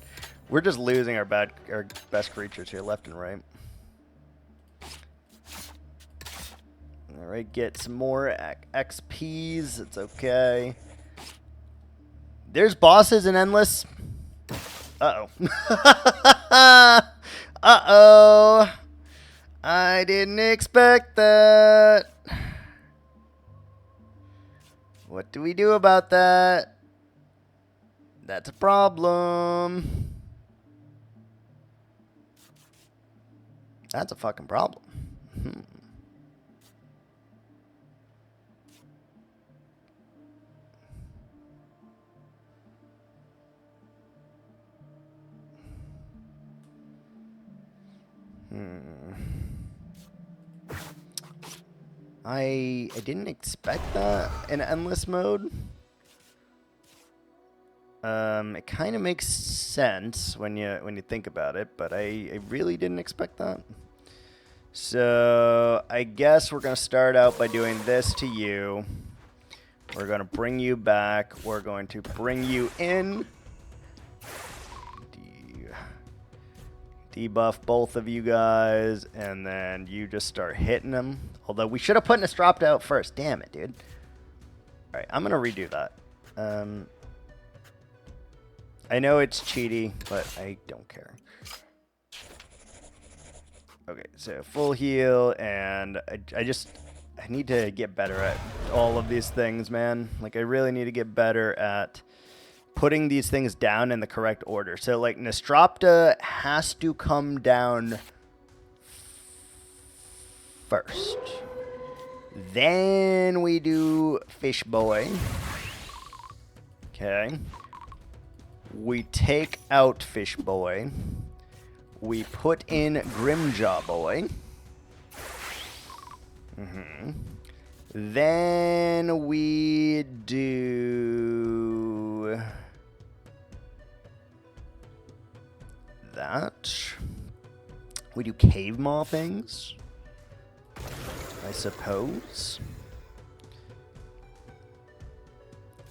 We're just losing our best creatures here, left and right. Alright, get some more XPs. It's okay. There's bosses in Endless. Uh-oh. Uh-oh. I didn't expect that. What do we do about that? That's a problem. That's a fucking problem. I didn't expect that in Endless mode. It kind of makes sense when you think about it, but I really didn't expect that. So I guess we're gonna start out by doing this to you. We're gonna bring you back. We're going to bring you in. Debuff both of you guys, and then you just start hitting them. Although we should have put Nostropta out first. Damn it, dude. Alright, I'm going to redo that. I know it's cheaty, but I don't care. Okay, so full heal, and I need to get better at all of these things, man. Like, I really need to get better at putting these things down in the correct order. So, like, Nostropta has to come down first. Then we do Fish Boy. Okay. We take out Fish Boy. We put in Grimjaw Boy. Then we do that. We do Cave Maw things, I suppose.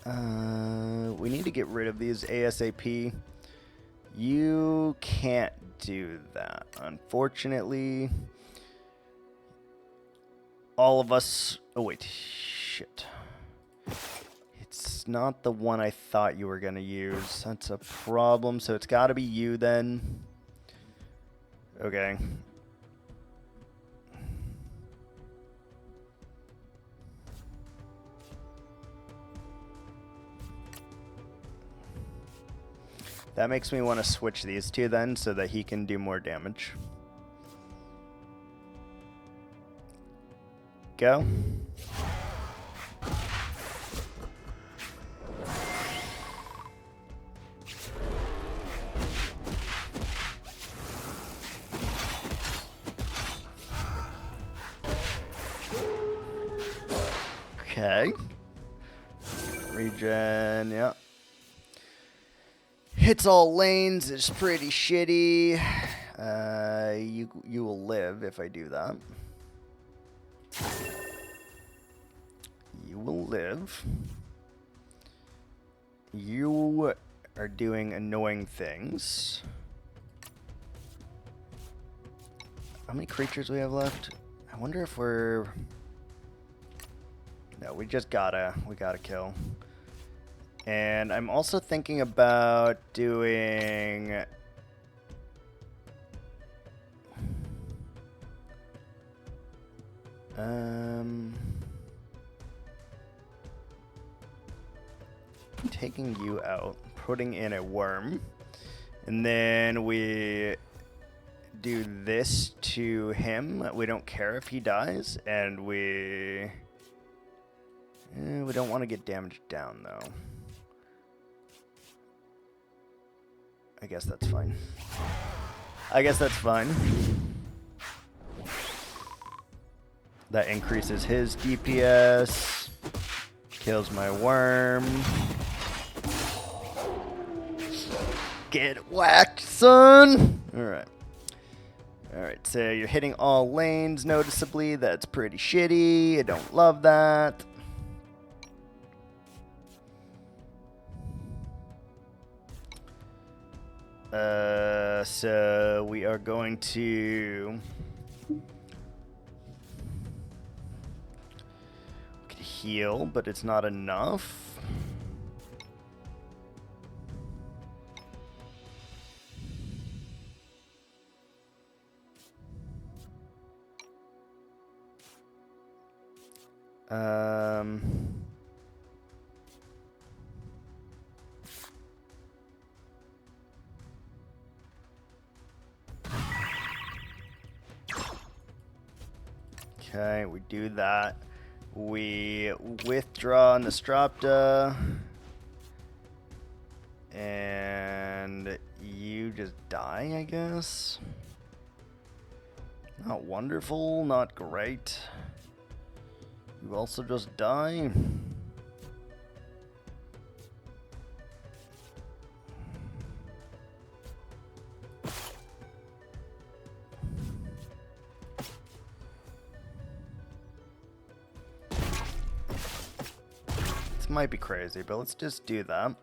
We need to get rid of these ASAP. You can't do that, unfortunately. All of us... Oh, wait. Shit. It's not the one I thought you were going to use. That's a problem. So it's got to be you then. Okay. That makes me want to switch these two then so that he can do more damage. Go. Okay. Regen, yeah. Hits all lanes, it's pretty shitty. You will live if I do that. You will live. You are doing annoying things. How many creatures we have left? I wonder if we're... No, we gotta kill. And I'm also thinking about doing... taking you out, putting in a worm, and then we do this to him. We don't care if he dies, and we don't want to get damaged down though. I guess that's fine. That increases his DPS, kills my worm. Get whacked, son! Alright. Alright, so you're hitting all lanes noticeably. That's pretty shitty. I don't love that. So we are going to... We could heal, but it's not enough. Okay, we do that. We withdraw Nostropta. And you just die, I guess. Not wonderful, not great. You also just die. This might be crazy, but let's just do that.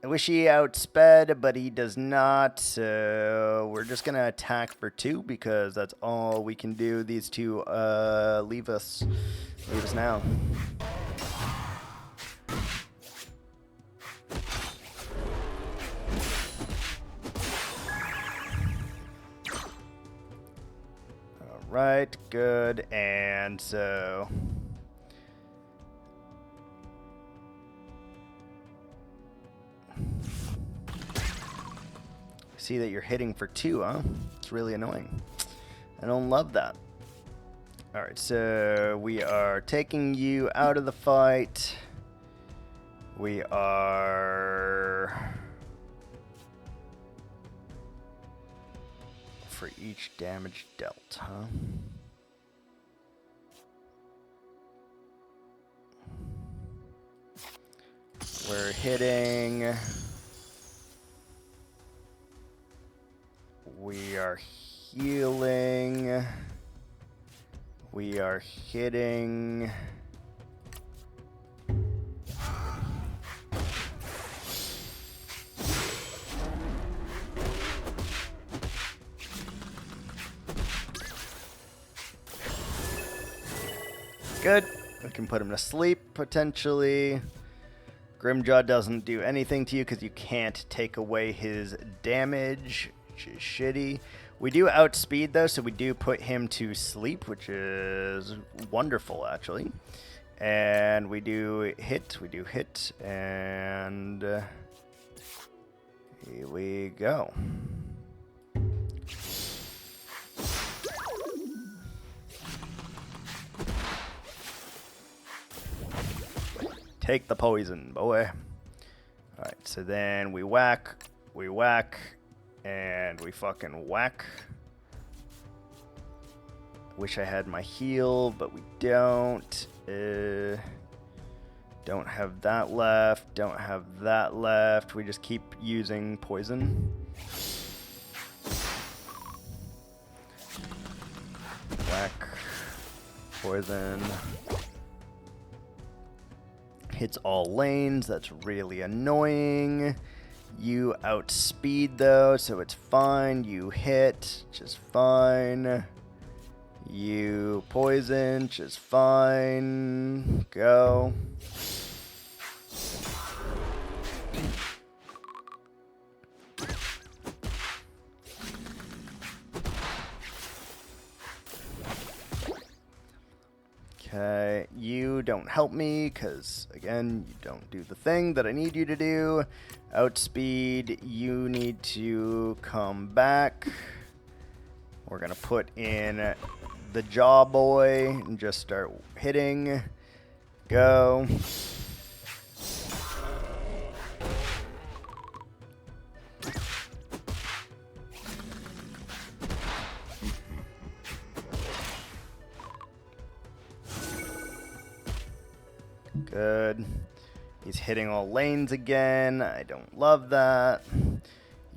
I wish he outsped, but he does not, so we're just gonna attack for 2 because that's all we can do. These two leave us now. Alright, good, and so... See that you're hitting for 2, huh? It's really annoying. I don't love that. Alright, so we are taking you out of the fight. We are... For each damage dealt, huh? We're hitting... We are healing. We are hitting. Good. We can put him to sleep, potentially. Grimjaw doesn't do anything to you because you can't take away his damage. Is shitty. We do outspeed though, so we do put him to sleep, which is wonderful actually. And we do hit, and here we go. Take the poison, boy. Alright, so then we whack, and we fucking whack. Wish I had my heal, but we don't. Don't have that left. Don't have that left. We just keep using poison. Whack. Poison. Hits all lanes. That's really annoying. You outspeed though, so it's fine. You hit, just fine. You poison, just fine. Go. Okay, you don't help me because, again, you don't do the thing that I need you to do. Outspeed, you need to come back. We're going to put in the Jaw Boy and just start hitting. Go. Good. He's hitting all lanes again. I don't love that.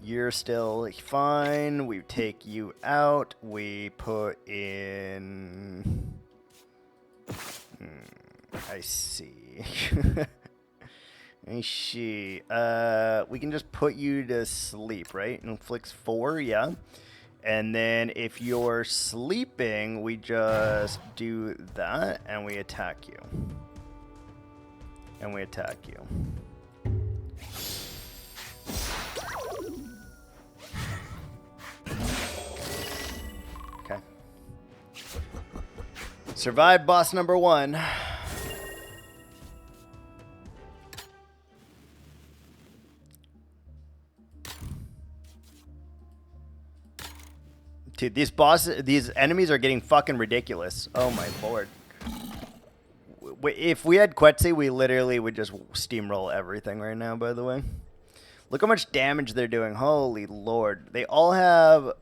You're still fine. We take you out. We put in... I see. I see. We can just put you to sleep, right? Inflicts 4, yeah. And then if you're sleeping, we just do that and we attack you. And we attack you. Okay. Survive boss number 1. Dude, these enemies are getting fucking ridiculous. Oh my lord. If we had Quetzi, we literally would just steamroll everything right now, by the way. Look how much damage they're doing. Holy lord. They all have...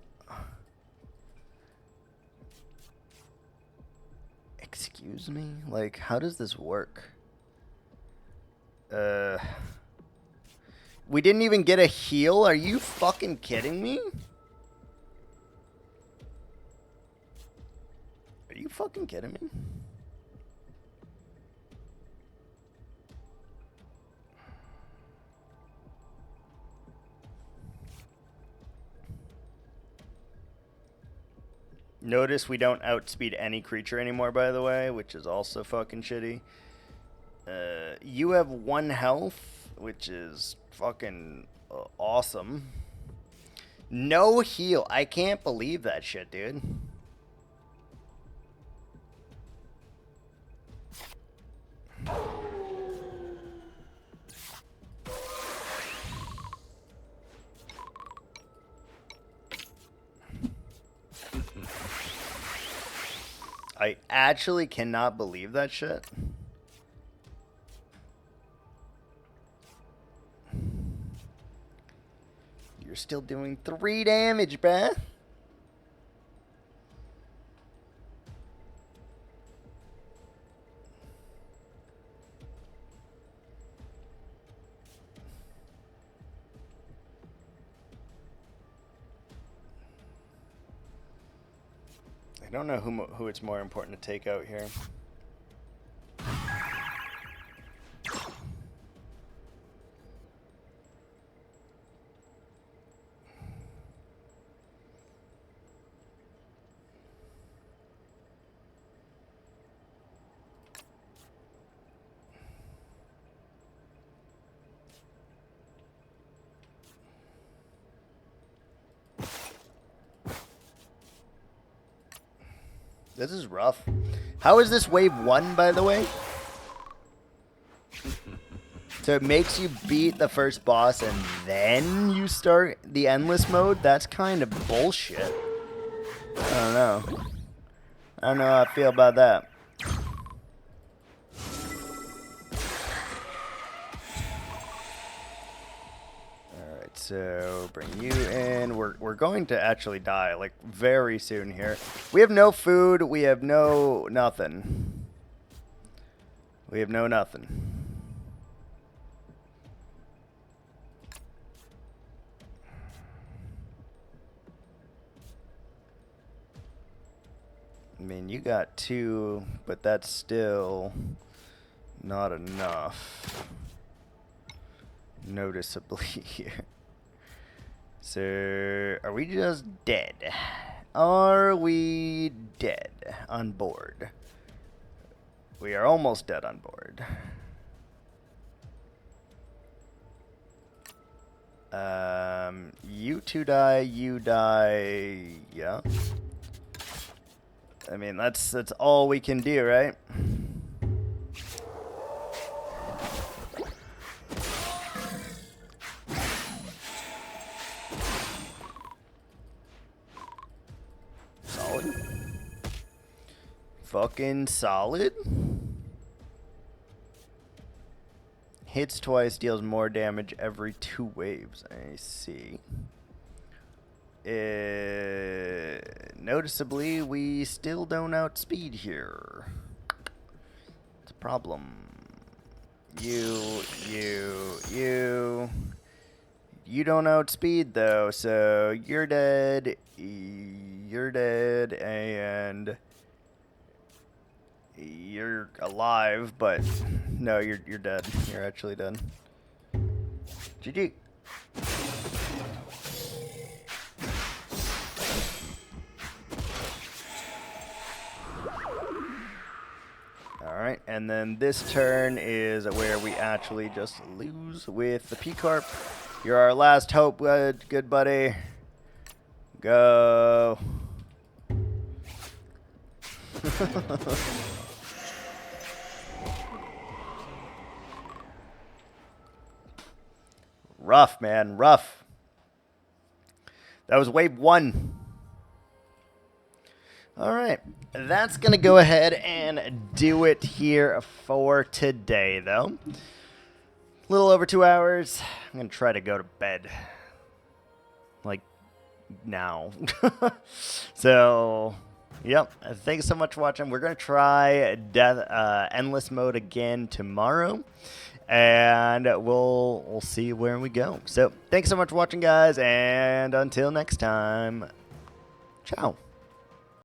Excuse me? Like, how does this work? We didn't even get a heal? Are you fucking kidding me? Are you fucking kidding me? Notice we don't outspeed any creature anymore, by the way, which is also fucking shitty. You have 1 health, which is fucking awesome. No heal. I can't believe that shit, dude. I actually cannot believe that shit. You're still doing 3 damage, bruh. I don't know who it's more important to take out here. This is rough. How is this wave 1, by the way? So it makes you beat the first boss and then you start the endless mode? That's kind of bullshit. I don't know. I don't know how I feel about that. Alright, so bring you in. We're going to actually die, like, very soon here. We have no food. We have no nothing. We have no nothing. I mean, you got 2, but that's still not enough. Noticeably here. So, are we just dead? Are we dead on board? We are almost dead on board. You 2 die, you die, yeah. I mean, that's all we can do, right? Solid. Fucking solid. Hits twice, deals more damage every 2 waves. I see. Noticeably, we still don't outspeed here. It's a problem. You don't outspeed though, so you're dead, and you're alive, but no, you're dead. You're actually dead. GG. Alright, and then this turn is where we actually just lose with the P-Carp. You're our last hope, good buddy. Go. Rough, man, rough. That was wave 1. All right, that's going to go ahead and do it here for today, though. A little over 2 hours. I'm going to try to go to bed, like, now. So, yep, thanks so much for watching. We're going to try Endless Mode again tomorrow, and we'll see where we go. So, thanks so much for watching, guys, and until next time, ciao.